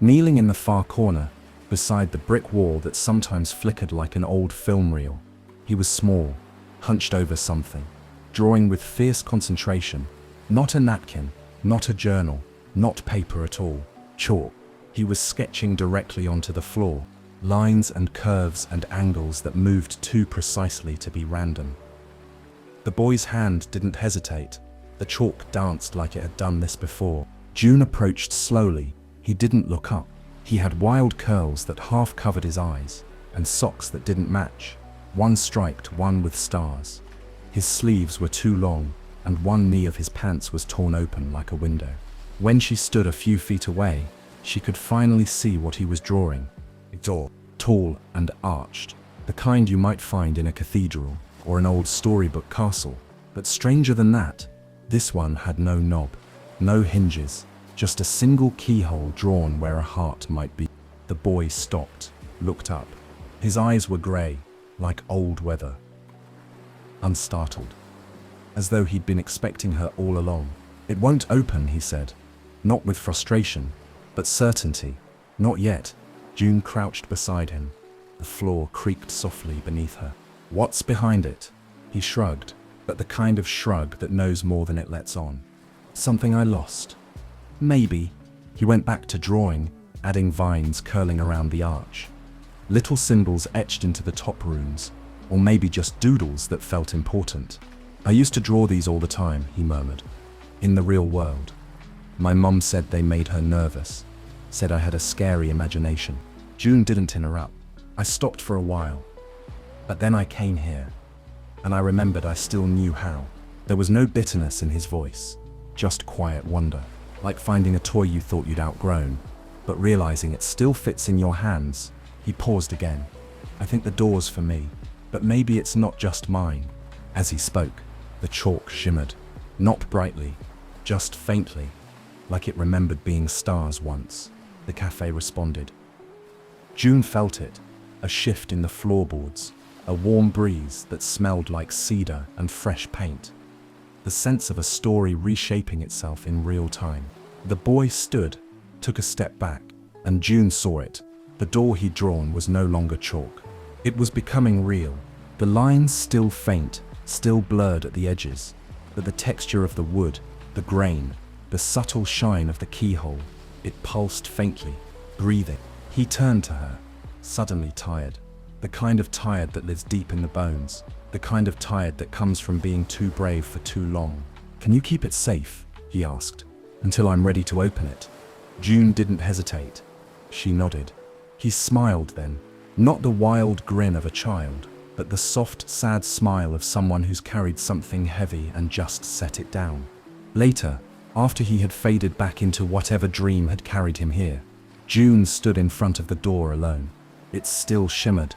kneeling in the far corner, beside the brick wall that sometimes flickered like an old film reel. He was small, hunched over something, drawing with fierce concentration. Not a napkin, not a journal, not paper at all, chalk. He was sketching directly onto the floor, lines and curves and angles that moved too precisely to be random. The boy's hand didn't hesitate. The chalk danced like it had done this before. June approached slowly. He didn't look up. He had wild curls that half covered his eyes, and socks that didn't match, one striped, one with stars. His sleeves were too long, and one knee of his pants was torn open like a window. When she stood a few feet away, she could finally see what he was drawing. Tall and arched, the kind you might find in a cathedral or an old storybook castle. But stranger than that, this one had no knob, no hinges, just a single keyhole drawn where a heart might be. The boy stopped, looked up. His eyes were grey, like old weather. Unstartled, as though he'd been expecting her all along. "It won't open," he said, not with frustration, but certainty. "Not yet." June crouched beside him. The floor creaked softly beneath her. "What's behind it?" He shrugged, but the kind of shrug that knows more than it lets on. "Something I lost. Maybe." He went back to drawing, adding vines curling around the arch. Little symbols etched into the top runes, or maybe just doodles that felt important. "I used to draw these all the time," he murmured. "In the real world. My mum said they made her nervous, said I had a scary imagination." June didn't interrupt. "I stopped for a while. But then I came here, and I remembered I still knew how." There was no bitterness in his voice, just quiet wonder, like finding a toy you thought you'd outgrown, but realizing it still fits in your hands. He paused again. "I think the door's for me, but maybe it's not just mine." As he spoke, the chalk shimmered, not brightly, just faintly, like it remembered being stars once. The cafe responded. June felt it, a shift in the floorboards, a warm breeze that smelled like cedar and fresh paint. The sense of a story reshaping itself in real time. The boy stood, took a step back, and June saw it. The door he'd drawn was no longer chalk. It was becoming real. The lines still faint, still blurred at the edges, but the texture of the wood, the grain, the subtle shine of the keyhole, it pulsed faintly, breathing. He turned to her, suddenly tired. The kind of tired that lives deep in the bones, the kind of tired that comes from being too brave for too long. "Can you keep it safe?" he asked, "until I'm ready to open it?" June didn't hesitate. She nodded. He smiled then, not the wild grin of a child, but the soft, sad smile of someone who's carried something heavy and just set it down. Later, after he had faded back into whatever dream had carried him here, June stood in front of the door alone. It still shimmered,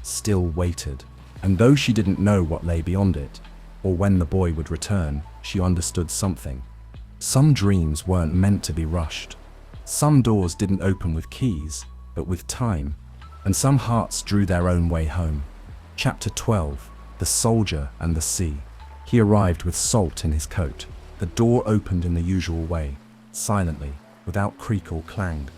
still waited, and though she didn't know what lay beyond it, or when the boy would return, she understood something. Some dreams weren't meant to be rushed. Some doors didn't open with keys, but with time, and some hearts drew their own way home. Chapter 12, The Soldier and the Sea. He arrived with salt in his coat. The door opened in the usual way, silently, without creak or clang,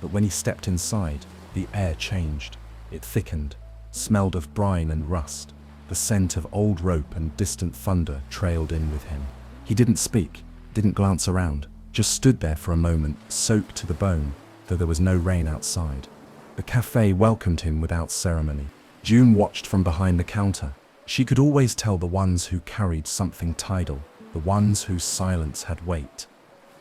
but when he stepped inside, the air changed. It thickened, smelled of brine and rust. The scent of old rope and distant thunder trailed in with him. He didn't speak, didn't glance around, just stood there for a moment, soaked to the bone, though there was no rain outside. The cafe welcomed him without ceremony. June watched from behind the counter. She could always tell the ones who carried something tidal, the ones whose silence had weight.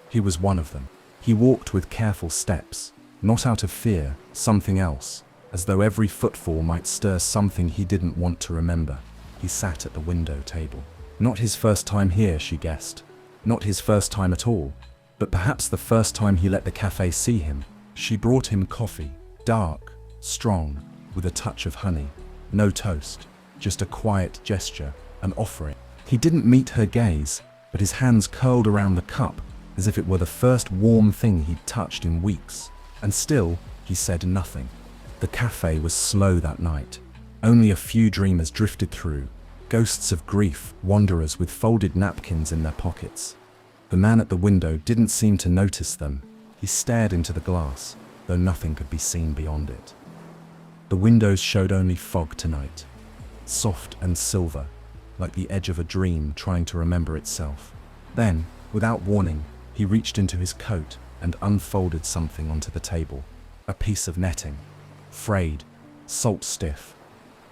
He was one of them. He walked with careful steps, not out of fear, something else, as though every footfall might stir something he didn't want to remember. He sat at the window table. Not his first time here, she guessed. Not his first time at all, but perhaps the first time he let the cafe see him. She brought him coffee, dark, strong, with a touch of honey. No toast, just a quiet gesture, an offering. He didn't meet her gaze, but his hands curled around the cup as if it were the first warm thing he'd touched in weeks. And still, he said nothing. The cafe was slow that night. Only a few dreamers drifted through, ghosts of grief, wanderers with folded napkins in their pockets. The man at the window didn't seem to notice them. He stared into the glass, though nothing could be seen beyond it. The windows showed only fog tonight, soft and silver, like the edge of a dream trying to remember itself. Then, without warning, he reached into his coat and unfolded something onto the table. A piece of netting, frayed, salt stiff,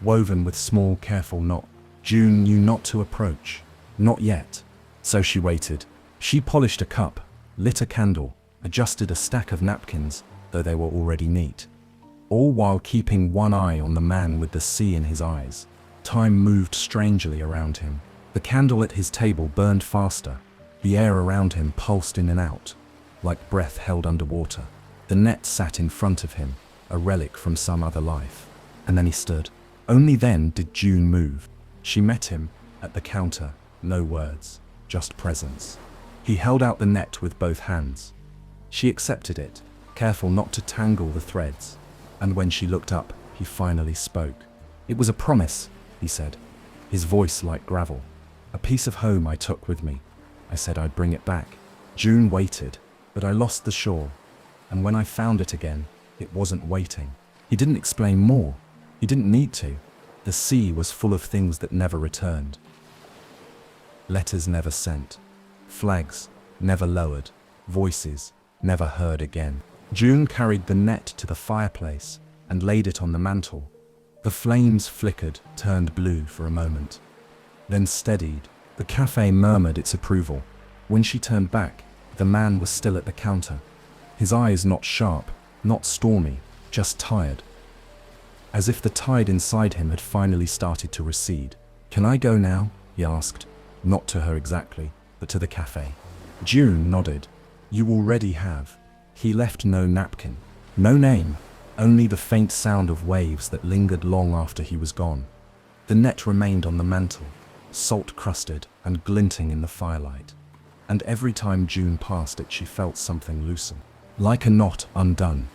woven with small, careful knots. June knew not to approach. Not yet. So she waited. She polished a cup, lit a candle, adjusted a stack of napkins, though they were already neat, all while keeping one eye on the man with the sea in his eyes. Time moved strangely around him. The candle at his table burned faster. The air around him pulsed in and out, like breath held underwater. The net sat in front of him, a relic from some other life. And then he stood. Only then did June move. She met him at the counter, no words, just presence. He held out the net with both hands. She accepted it, careful not to tangle the threads. And when she looked up, he finally spoke. "It was a promise," he said, his voice like gravel. "A piece of home I took with me. I said I'd bring it back." June waited, but I lost the shore. And when I found it again, it wasn't waiting. He didn't explain more. He didn't need to. The sea was full of things that never returned. Letters never sent. Flags never lowered. Voices never heard again. June carried the net to the fireplace and laid it on the mantel. The flames flickered, turned blue for a moment, then steadied. The cafe murmured its approval. When she turned back, the man was still at the counter. His eyes not sharp, not stormy, just tired. As if the tide inside him had finally started to recede. "Can I go now?" he asked, not to her exactly, but to the cafe. June nodded. "You already have." He left no napkin, no name, only the faint sound of waves that lingered long after he was gone. The net remained on the mantel, salt-crusted and glinting in the firelight. and every time June passed it she felt something loosen, like a knot undone.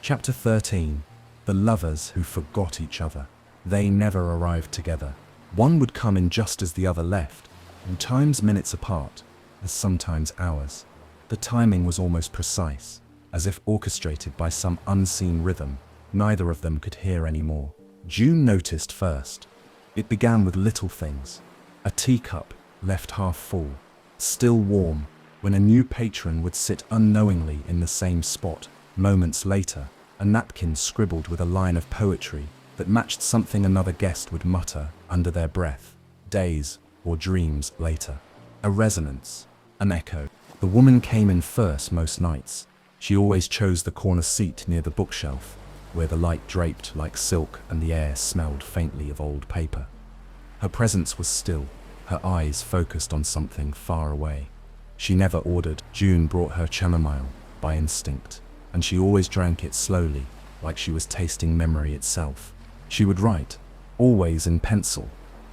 Chapter 13. The lovers who forgot each other. They never arrived together. One would come in just as the other left, and times minutes apart, as sometimes hours. The timing was almost precise, as if orchestrated by some unseen rhythm neither of them could hear anymore. June noticed first. It began with little things. A teacup, left half full, still warm, when a new patron would sit unknowingly in the same spot. Moments later, a napkin scribbled with a line of poetry that matched something another guest would mutter under their breath. Days or dreams later, a resonance, an echo. The woman came in first most nights. She always chose the corner seat near the bookshelf, where the light draped like silk and the air smelled faintly of old paper. Her presence was still, her eyes focused on something far away. She never ordered. June brought her chamomile by instinct, and she always drank it slowly, like she was tasting memory itself. She would write, always in pencil,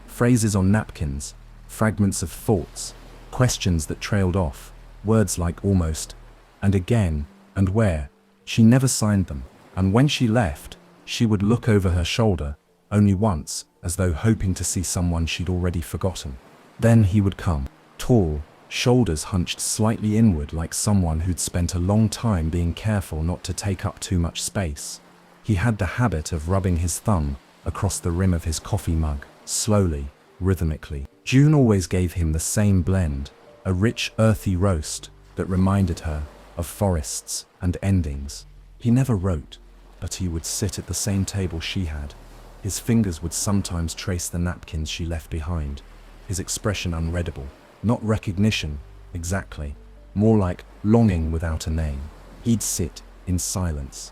phrases on napkins, fragments of thoughts, questions that trailed off, words like almost, and again, and where. She never signed them, and when she left, she would look over her shoulder, only once, as though hoping to see someone she'd already forgotten. Then he would come, tall, shoulders hunched slightly inward like someone who'd spent a long time being careful not to take up too much space. He had the habit of rubbing his thumb across the rim of his coffee mug, slowly, rhythmically. June always gave him the same blend, a rich, earthy roast that reminded her of forests and endings. He never wrote, but he would sit at the same table she had. His fingers would sometimes trace the napkins she left behind, his expression unreadable, not recognition, exactly, more like longing without a name. He'd sit in silence,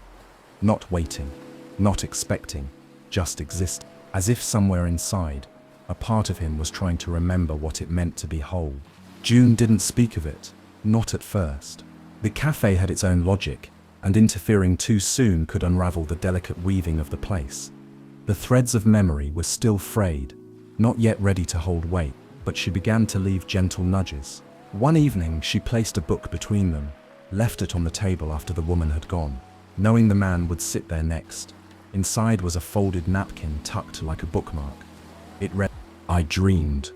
not waiting, not expecting, just exist, as if somewhere inside, a part of him was trying to remember what it meant to be whole. June didn't speak of it, not at first. The cafe had its own logic, and interfering too soon could unravel the delicate weaving of the place. The threads of memory were still frayed, not yet ready to hold weight, but she began to leave gentle nudges. One evening she placed a book between them, left it on the table after the woman had gone, knowing the man would sit there next. Inside was a folded napkin tucked like a bookmark. It read, "I dreamed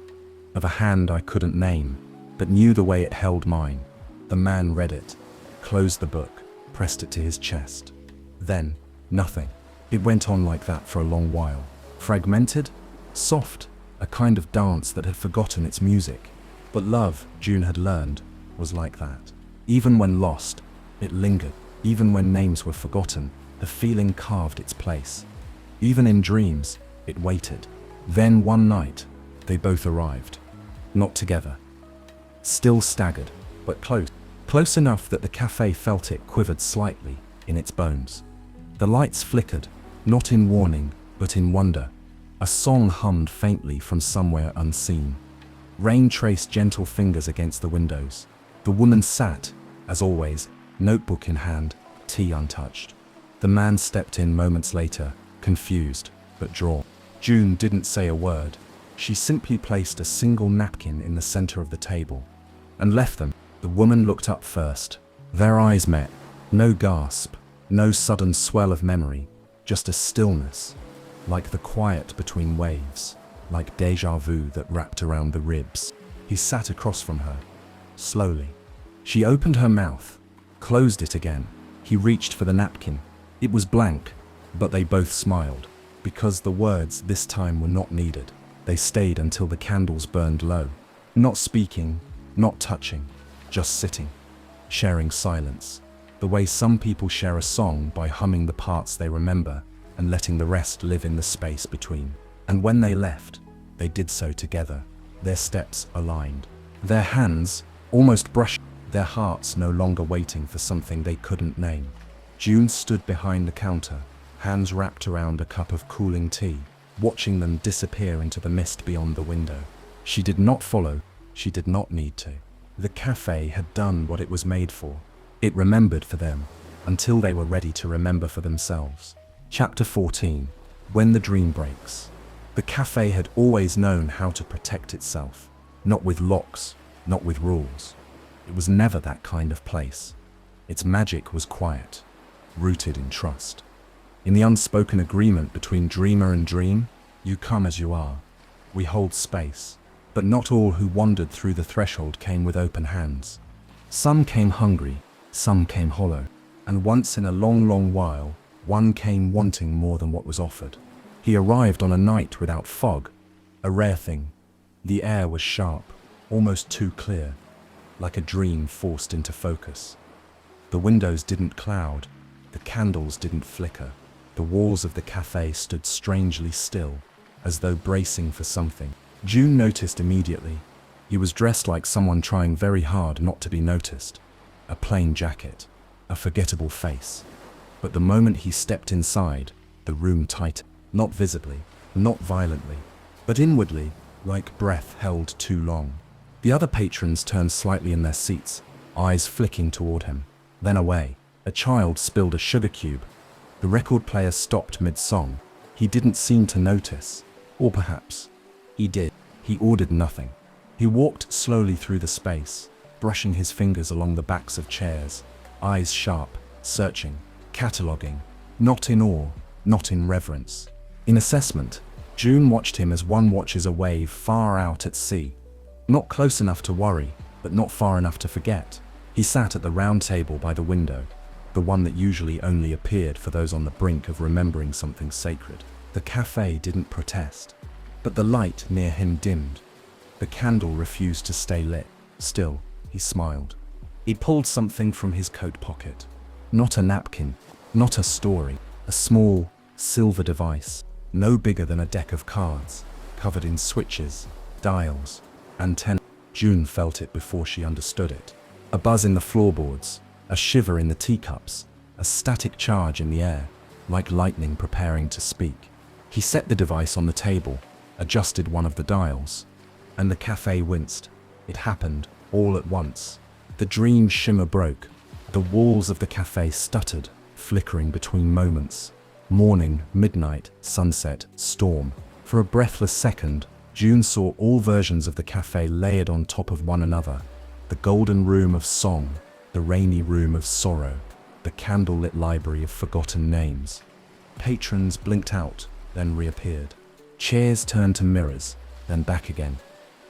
of a hand I couldn't name, but knew the way it held mine." The man read it, closed the book, pressed it to his chest. Then, nothing. It went on like that for a long while. Fragmented, soft, a kind of dance that had forgotten its music. But love, June had learned, was like that. Even when lost, it lingered. Even when names were forgotten, the feeling carved its place. Even in dreams, it waited. Then one night, they both arrived. Not together. Still staggered, but close. Close enough that the cafe felt it quivered slightly in its bones. The lights flickered, not in warning, but in wonder. A song hummed faintly from somewhere unseen. Rain traced gentle fingers against the windows. The woman sat, as always, notebook in hand, tea untouched. The man stepped in moments later, confused, but drawn. June didn't say a word. She simply placed a single napkin in the center of the table and left them. The woman looked up first. Their eyes met. No gasp, no sudden swell of memory, just a stillness, like the quiet between waves, like déjà vu that wrapped around the ribs. He sat across from her, slowly. She opened her mouth, closed it again. He reached for the napkin. It was blank, but they both smiled, because the words this time were not needed. They stayed until the candles burned low, not speaking, not touching, just sitting, sharing silence, the way some people share a song by humming the parts they remember and letting the rest live in the space between. And when they left, they did so together, their steps aligned, their hands almost brushed, their hearts no longer waiting for something they couldn't name. June stood behind the counter, hands wrapped around a cup of cooling tea, watching them disappear into the mist beyond the window. She did not follow, she did not need to. The cafe had done what it was made for. It remembered for them, until they were ready to remember for themselves. Chapter 14. When the Dream Breaks. The cafe had always known how to protect itself, not with locks, not with rules, It was never that kind of place. Its magic was quiet, rooted in trust. In the unspoken agreement between dreamer and dream, you come as you are. We hold space. But not all who wandered through the threshold came with open hands. Some came hungry, some came hollow, and once in a long, long while, one came wanting more than what was offered. He arrived on a night without fog, a rare thing. The air was sharp, almost too clear, like a dream forced into focus. The windows didn't cloud, the candles didn't flicker. The walls of the cafe stood strangely still, as though bracing for something. June noticed immediately. He was dressed like someone trying very hard not to be noticed. A plain jacket, a forgettable face. But the moment he stepped inside, the room tightened, not visibly, not violently, but inwardly, like breath held too long. The other patrons turned slightly in their seats, eyes flicking toward him, then away. A child spilled a sugar cube. The record player stopped mid-song. He didn't seem to notice. Or perhaps he did. He ordered nothing. He walked slowly through the space, brushing his fingers along the backs of chairs, eyes sharp, searching, cataloguing, not in awe, not in reverence. In assessment, June watched him as one watches a wave far out at sea. Not close enough to worry, but not far enough to forget. He sat at the round table by the window, the one that usually only appeared for those on the brink of remembering something sacred. The cafe didn't protest, but the light near him dimmed. The candle refused to stay lit. Still, he smiled. He pulled something from his coat pocket. Not a napkin, not a story, a small, silver device, no bigger than a deck of cards, covered in switches, dials, antennas. June felt it before she understood it. A buzz in the floorboards, a shiver in the teacups, a static charge in the air, like lightning preparing to speak. He set the device on the table, adjusted one of the dials, and the cafe winced. It happened, all at once. The dream shimmer broke. The walls of the cafe stuttered, flickering between moments. Morning, midnight, sunset, storm. For a breathless second, June saw all versions of the cafe layered on top of one another. The golden room of song, the rainy room of sorrow, the candlelit library of forgotten names. Patrons blinked out, then reappeared. Chairs turned to mirrors, then back again.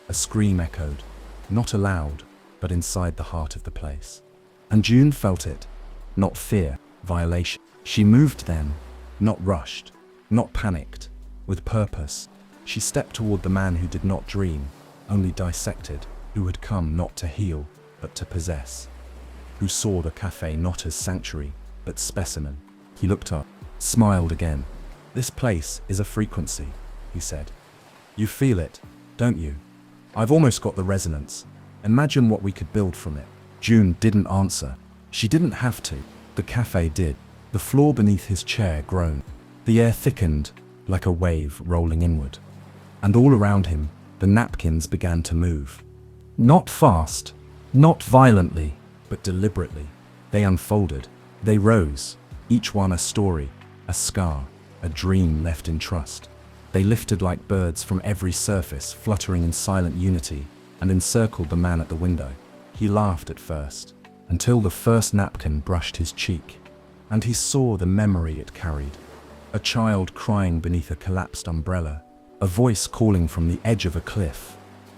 A scream echoed, not aloud, but inside the heart of the place. And June felt it. Not fear, violation. She moved then, not rushed, not panicked, with purpose. She stepped toward the man who did not dream, only dissected, who had come not to heal, but to possess. Who saw the cafe not as sanctuary, but specimen. He looked up, smiled again. This place is a frequency, he said. You feel it, don't you? I've almost got the resonance. Imagine what we could build from it. June didn't answer. She didn't have to. The cafe did. The floor beneath his chair groaned. The air thickened, like a wave rolling inward. And all around him, the napkins began to move. Not fast, not violently, but deliberately. They unfolded. They rose, each one a story, a scar, a dream left in trust. They lifted like birds from every surface, fluttering in silent unity, and encircled the man at the window. He laughed at first, until the first napkin brushed his cheek, and he saw the memory it carried. A child crying beneath a collapsed umbrella, a voice calling from the edge of a cliff,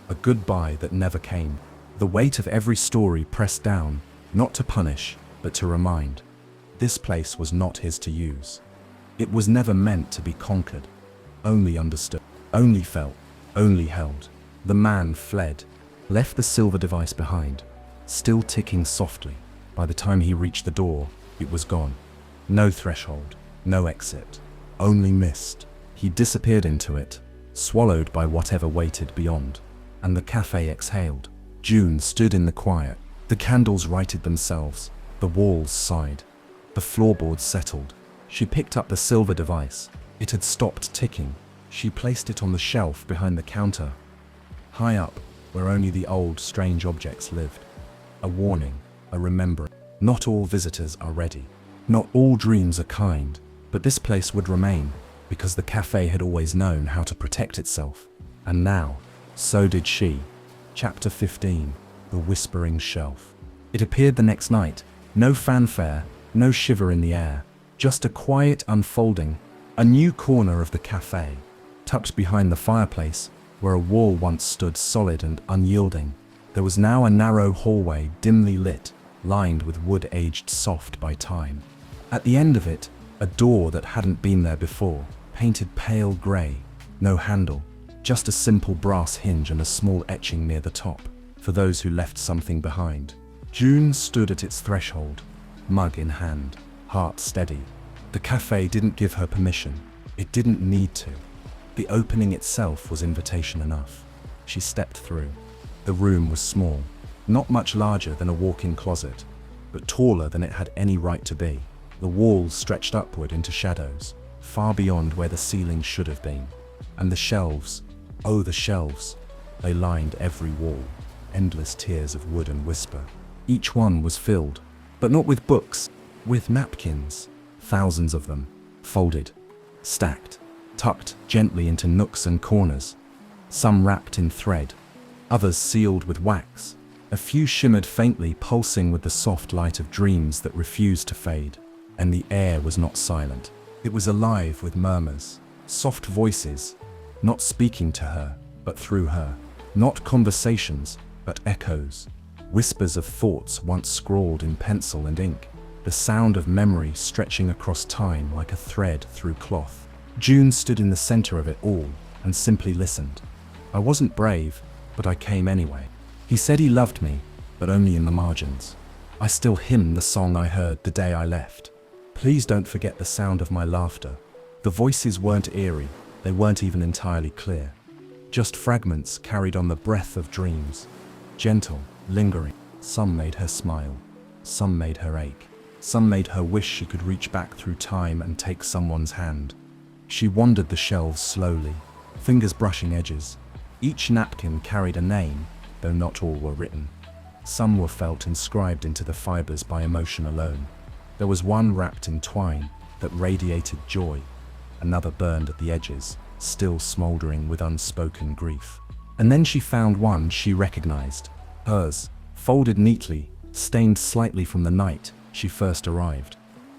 a goodbye that never came. The weight of every story pressed down, not to punish, but to remind. This place was not his to use. It was never meant to be conquered, only understood, only felt, only held. The man fled, left the silver device behind, still ticking softly. By the time he reached the door, it was gone. No threshold, no exit, only mist. He disappeared into it, swallowed by whatever waited beyond. And the cafe exhaled. June stood in the quiet. The candles righted themselves. The walls sighed. The floorboards settled. She picked up the silver device. It had stopped ticking. She placed it on the shelf behind the counter, high up, where only the old, strange objects lived. A warning, a remembrance. Not all visitors are ready. Not all dreams are kind. But this place would remain, because the cafe had always known how to protect itself. And now, so did she. Chapter 15. the whispering shelf. It appeared the next night. No fanfare, no shiver in the air, just a quiet unfolding, a new corner of the cafe, tucked behind the fireplace, where a wall once stood solid and unyielding. There was now a narrow hallway, dimly lit, lined with wood aged soft by time. At the end of it, a door that hadn't been there before, painted pale grey, no handle, just a simple brass hinge and a small etching near the top, for those who left something behind. June stood at its threshold, mug in hand, heart steady. The cafe didn't give her permission. It didn't need to. The opening itself was invitation enough. She stepped through. The room was small, not much larger than a walk-in closet, but taller than it had any right to be. The walls stretched upward into shadows, far beyond where the ceiling should have been. And the shelves, oh the shelves, they lined every wall, endless tiers of wood and whisper. Each one was filled, but not with books, with napkins, thousands of them, folded, stacked, tucked gently into nooks and corners, some wrapped in thread, others sealed with wax. A few shimmered faintly, pulsing with the soft light of dreams that refused to fade. And the air was not silent. It was alive with murmurs, soft voices, not speaking to her, but through her. Not conversations, but echoes, whispers of thoughts once scrawled in pencil and ink, the sound of memory stretching across time like a thread through cloth. June stood in the center of it all and simply listened. I wasn't brave, but I came anyway. He said he loved me, but only in the margins. I still hymned the song I heard the day I left. Please don't forget the sound of my laughter. The voices weren't eerie, they weren't even entirely clear. Just fragments carried on the breath of dreams. Gentle, lingering. Some made her smile, some made her ache. Some made her wish she could reach back through time and take someone's hand. She wandered the shelves slowly, fingers brushing edges. Each napkin carried a name, though not all were written. Some were felt inscribed into the fibers by emotion alone. There was one wrapped in twine that radiated joy, another burned at the edges, still smoldering with unspoken grief. And then she found one she recognized, hers, folded neatly, stained slightly from the night she first arrived.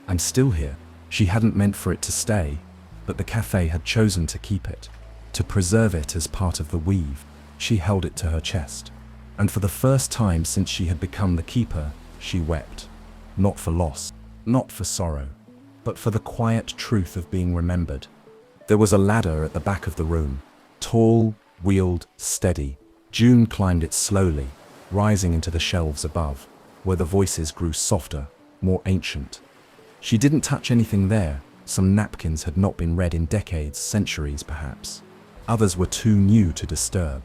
I'm still here. She hadn't meant for it to stay, but the cafe had chosen to keep it, to preserve it as part of the weave. She held it to her chest, and for the first time since she had become the keeper, she wept. Not for loss, not for sorrow, but for the quiet truth of being remembered. There was a ladder at the back of the room, tall, wheeled, steady. June climbed it slowly, rising into the shelves above, where the voices grew softer, more ancient. She didn't touch anything there. Some napkins had not been read in decades, centuries perhaps. Others were too new to disturb.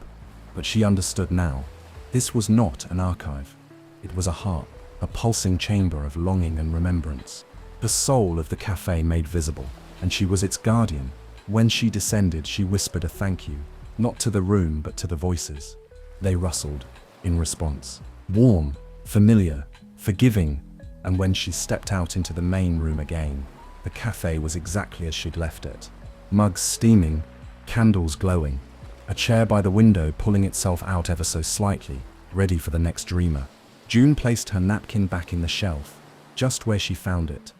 But she understood now. This was not an archive. It was a heart, a pulsing chamber of longing and remembrance. The soul of the cafe made visible, and she was its guardian. When she descended, she whispered a thank you, not to the room but to the voices. They rustled, in response. Warm, familiar, forgiving, and when she stepped out into the main room again, the cafe was exactly as she'd left it. Mugs steaming, candles glowing, a chair by the window pulling itself out ever so slightly, ready for the next dreamer. June placed her napkin back in the shelf, just where she found it,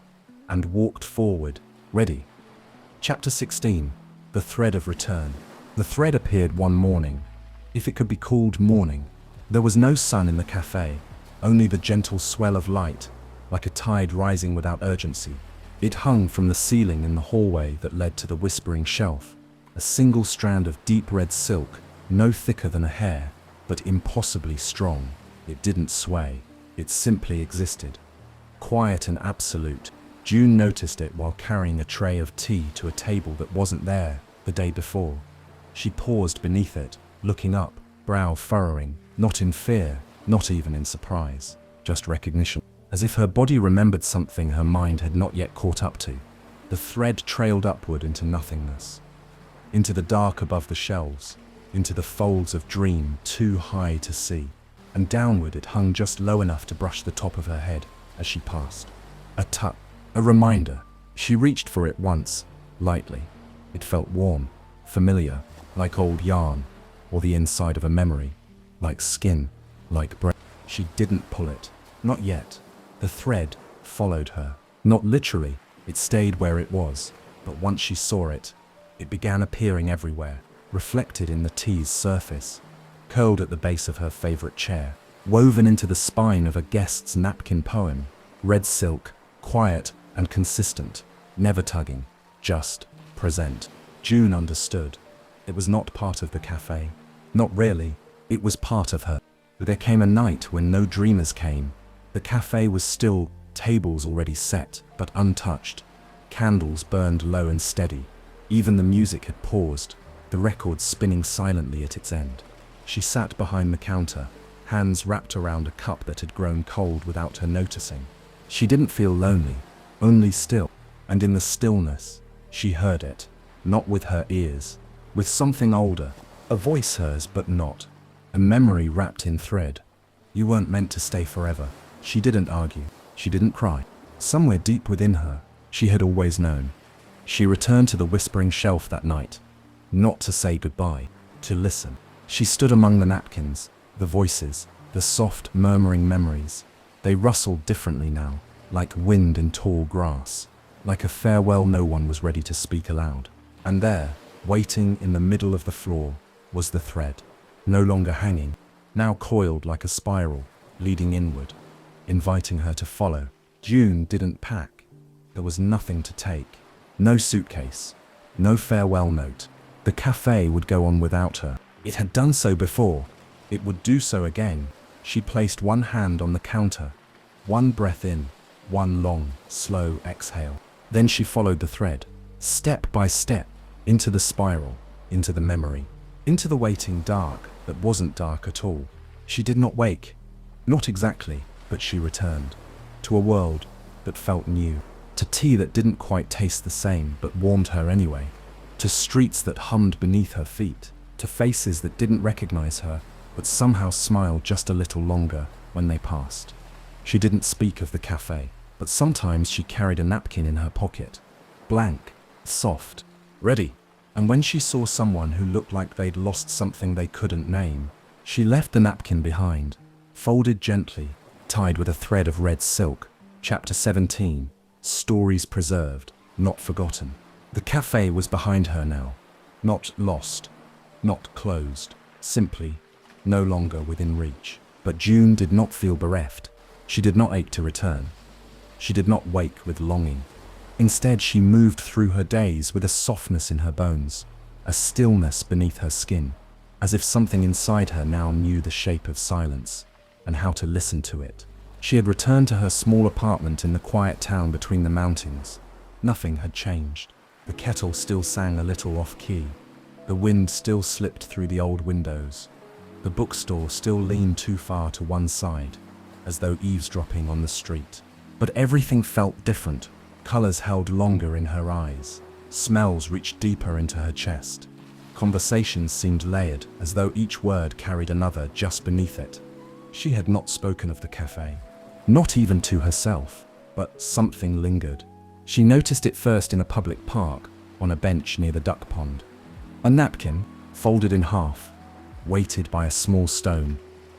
and walked forward, ready. Chapter 16. The Thread of Return. The thread appeared one morning, if it could be called morning. There was no sun in the cafe, only the gentle swell of light, like a tide rising without urgency. It hung from the ceiling in the hallway that led to the whispering shelf, a single strand of deep red silk, no thicker than a hair, but impossibly strong. It didn't sway, it simply existed. Quiet and absolute. June noticed it while carrying a tray of tea to a table that wasn't there the day before. She paused beneath it, looking up, brow furrowing, not in fear, not even in surprise, just recognition. As if her body remembered something her mind had not yet caught up to. The thread trailed upward into nothingness, into the dark above the shelves, into the folds of dream too high to see, and downward it hung just low enough to brush the top of her head as she passed. A touch, a reminder. She reached for it once, lightly. It felt warm, familiar, like old yarn, or the inside of a memory, like skin. like breath. She didn't pull it. Not yet. The thread followed her. Not literally, it stayed where it was. But once she saw it, it began appearing everywhere, reflected in the tea's surface, curled at the base of her favorite chair, woven into the spine of a guest's napkin poem. Red silk, quiet and consistent, never tugging, just present. June understood. It was not part of the cafe. Not really. It was part of her. There came a night when no dreamers came. The cafe was still, tables already set, but untouched. Candles burned low and steady. Even the music had paused, the record spinning silently at its end. She sat behind the counter, hands wrapped around a cup that had grown cold without her noticing. She didn't feel lonely, only still. And in the stillness, she heard it, not with her ears, with something older, a voice hers but not, a memory wrapped in thread. You weren't meant to stay forever. She didn't argue, she didn't cry. Somewhere deep within her, she had always known. She returned to the whispering shelf that night, not to say goodbye, to listen. She stood among the napkins, the voices, the soft, murmuring memories. They rustled differently now, like wind in tall grass, like a farewell no one was ready to speak aloud. And there, waiting in the middle of the floor, was the thread, no longer hanging, now coiled like a spiral, leading inward, inviting her to follow. June didn't pack. There was nothing to take. No suitcase, no farewell note. The cafe would go on without her. It had done so before. It would do so again. She placed one hand on the counter, one breath in, one long, slow exhale. Then she followed the thread, step by step, into the spiral, into the memory, into the waiting dark that wasn't dark at all. She did not wake, not exactly, but she returned to a world that felt new, to tea that didn't quite taste the same but warmed her anyway, to streets that hummed beneath her feet, to faces that didn't recognize her but somehow smiled just a little longer when they passed. She didn't speak of the cafe, but sometimes she carried a napkin in her pocket, blank, soft, ready. And when she saw someone who looked like they'd lost something they couldn't name, she left the napkin behind, folded gently, tied with a thread of red silk. Chapter 17. Stories preserved, not forgotten. The cafe was behind her now, not lost, not closed, simply no longer within reach. But June did not feel bereft. She did not ache to return. She did not wake with longing. Instead, she moved through her days with a softness in her bones, a stillness beneath her skin, as if something inside her now knew the shape of silence and how to listen to it. She had returned to her small apartment in the quiet town between the mountains. Nothing had changed. The kettle still sang a little off-key. The wind still slipped through the old windows. The bookstore still leaned too far to one side, as though eavesdropping on the street. But everything felt different. Colors held longer in her eyes. Smells reached deeper into her chest. Conversations seemed layered, as though each word carried another just beneath it. She had not spoken of the cafe, not even to herself, but something lingered. She noticed it first in a public park, on a bench near the duck pond. A napkin, folded in half, weighted by a small stone.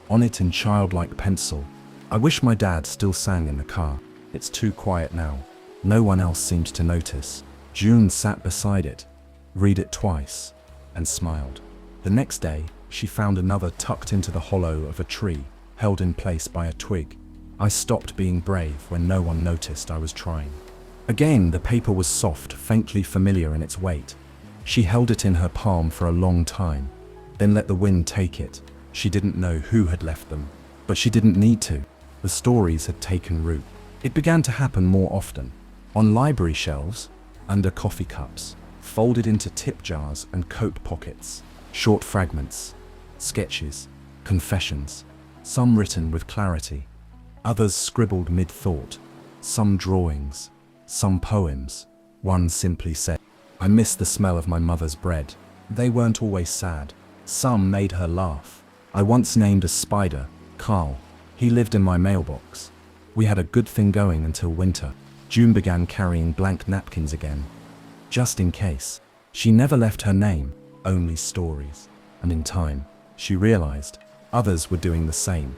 On it in childlike pencil, "I wish my dad still sang in the car. It's too quiet now." No one else seemed to notice. June sat beside it, read it twice, and smiled. The next day, she found another tucked into the hollow of a tree, held in place by a twig. "I stopped being brave when no one noticed I was trying." Again, the paper was soft, faintly familiar in its weight. She held it in her palm for a long time, then let the wind take it. She didn't know who had left them, but she didn't need to. The stories had taken root. It began to happen more often. On library shelves, under coffee cups, folded into tip jars and coat pockets. Short fragments, sketches, confessions, some written with clarity, others scribbled mid-thought, some drawings, some poems. One simply said, "I miss the smell of my mother's bread." They weren't always sad. Some made her laugh. "I once named a spider Carl. He lived in my mailbox. We had a good thing going until winter." June began carrying blank napkins again, just in case. She never left her name, only stories. And in time, she realized Others were doing the same.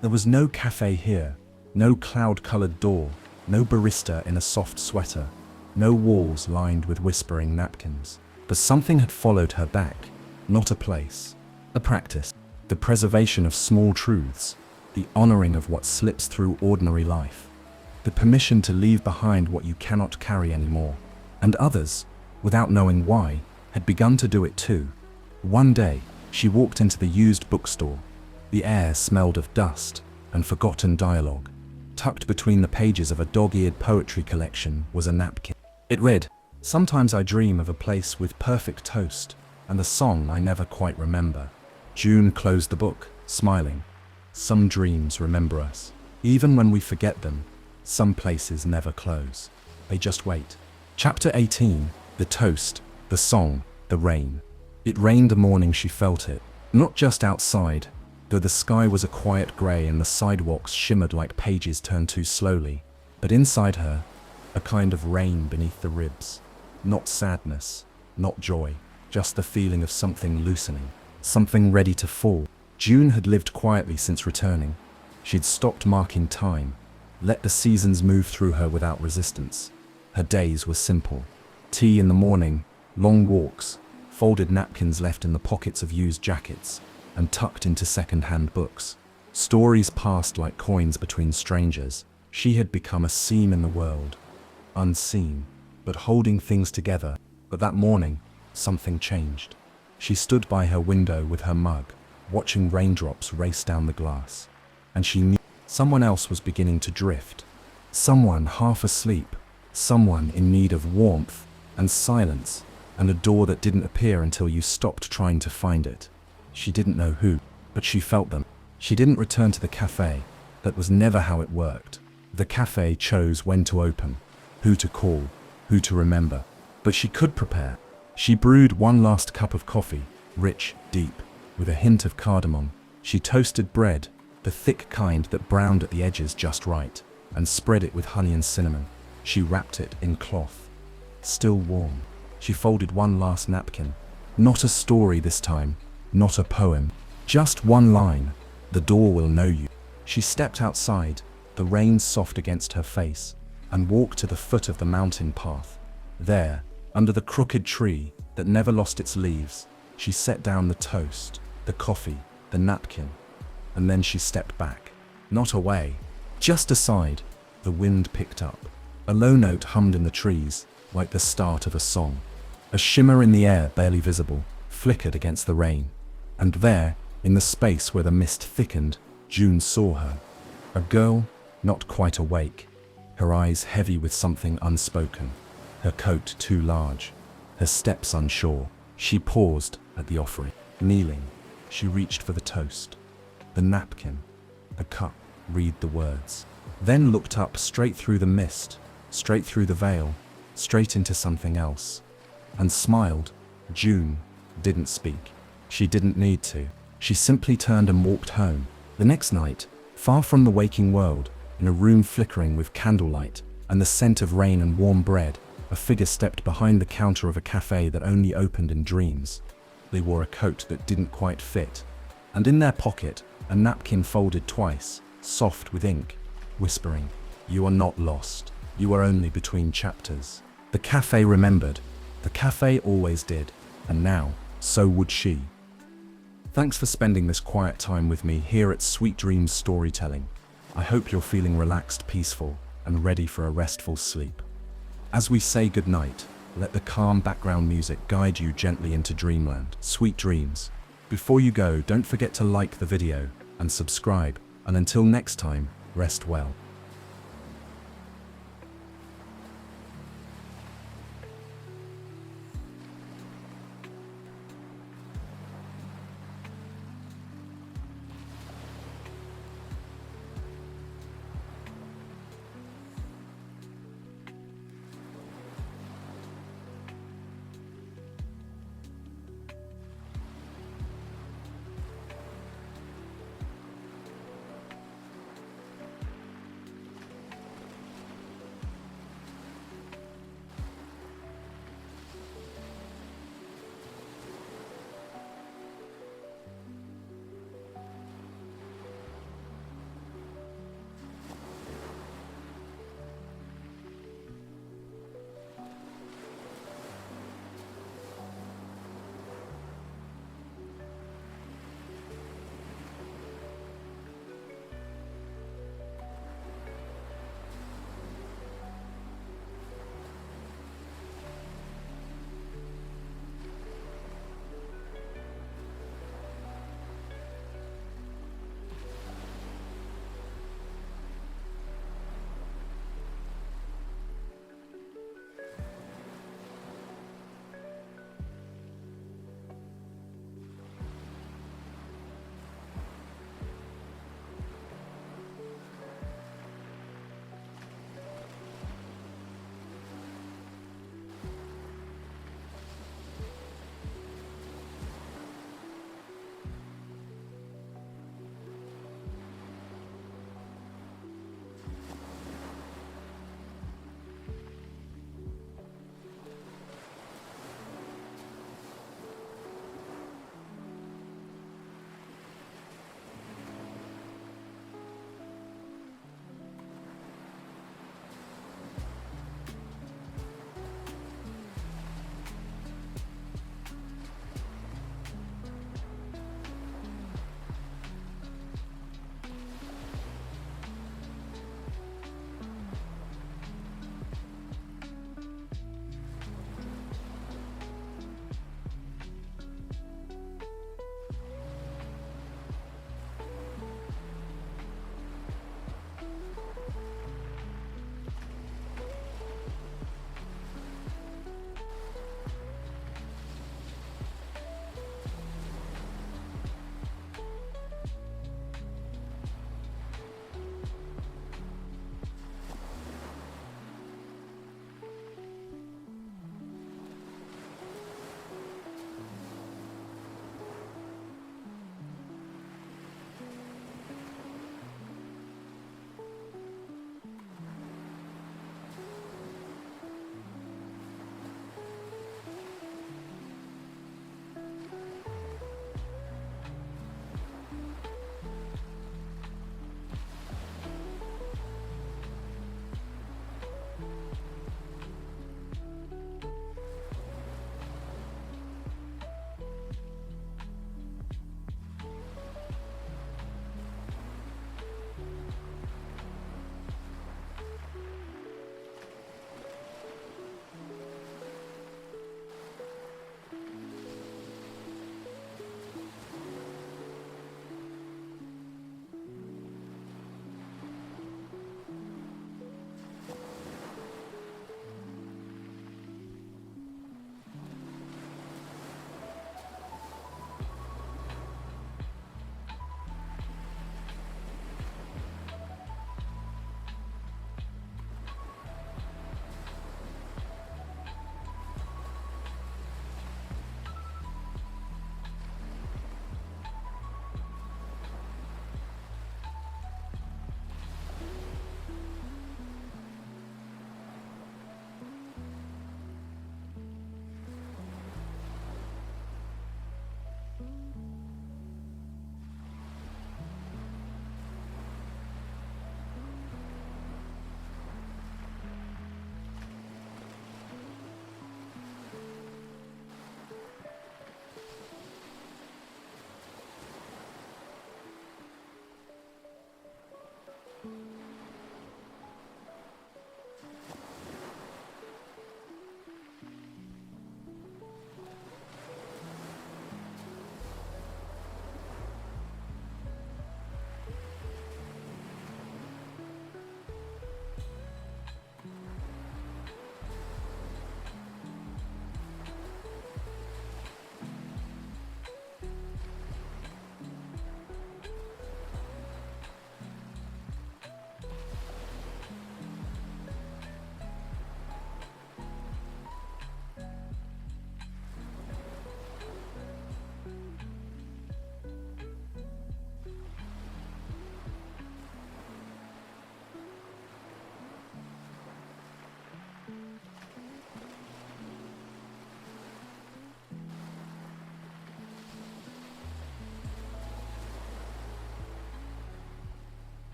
There was no cafe here, no cloud-colored door, no barista in a soft sweater, no walls lined with whispering napkins. But something had followed her back, not a place, a practice, the preservation of small truths, the honoring of what slips through ordinary life, the permission to leave behind what you cannot carry anymore. And others, without knowing why, had begun to do it too. One day, she walked into the used bookstore. The air smelled of dust and forgotten dialogue. Tucked between the pages of a dog-eared poetry collection was a napkin. It read, "Sometimes I dream of a place with perfect toast and a song I never quite remember." June closed the book, smiling. Some dreams remember us. Even when we forget them, some places never close. They just wait. Chapter 18, The Toast, the Song, the Rain. It rained the morning she felt it, not just outside, though the sky was a quiet grey and the sidewalks shimmered like pages turned too slowly, but inside her, a kind of rain beneath the ribs. Not sadness, not joy, just the feeling of something loosening, something ready to fall. June had lived quietly since returning. She'd stopped marking time, let the seasons move through her without resistance. Her days were simple. Tea in the morning, long walks, folded napkins left in the pockets of used jackets, and tucked into second-hand books. Stories passed like coins between strangers. She had become a seam in the world, unseen, but holding things together. But that morning, something changed. She stood by her window with her mug, watching raindrops race down the glass. And she knew someone else was beginning to drift. Someone half asleep, someone in need of warmth and silence, and a door that didn't appear until you stopped trying to find it. She didn't know who, but she felt them. She didn't return to the cafe. That was never how it worked. The cafe chose when to open, who to call, who to remember. But she could prepare. She brewed one last cup of coffee, rich, deep, with a hint of cardamom. She toasted bread, the thick kind that browned at the edges just right, and spread it with honey and cinnamon. She wrapped it in cloth, still warm. She folded one last napkin. Not a story this time, not a poem, just one line. "The door will know you." She stepped outside, the rain soft against her face, and walked to the foot of the mountain path. There, under the crooked tree that never lost its leaves, she set down the toast, the coffee, the napkin, and then she stepped back. Not away, just aside. The wind picked up. A low note hummed in the trees, like the start of a song. A shimmer in the air, barely visible, flickered against the rain. And there, in the space where the mist thickened, June saw her. A girl, not quite awake, her eyes heavy with something unspoken, her coat too large, her steps unsure. She paused at the offering. Kneeling, she reached for the toast, the napkin, the cup, read the words. Then looked up straight through the mist, straight through the veil, straight into something else, and smiled. June didn't speak. She didn't need to. She simply turned and walked home. The next night, far from the waking world, in a room flickering with candlelight and the scent of rain and warm bread, a figure stepped behind the counter of a cafe that only opened in dreams. They wore a coat that didn't quite fit, and in their pocket, a napkin folded twice, soft with ink, whispering, "You are not lost. You are only between chapters." The cafe remembered. The cafe always did, and now, so would she. Thanks for spending this quiet time with me here at Sweet Dreams Storytelling. I hope you're feeling relaxed, peaceful, and ready for a restful sleep. As we say goodnight, let the calm background music guide you gently into dreamland. Sweet dreams. Before you go, don't forget to like the video and subscribe, and until next time, rest well.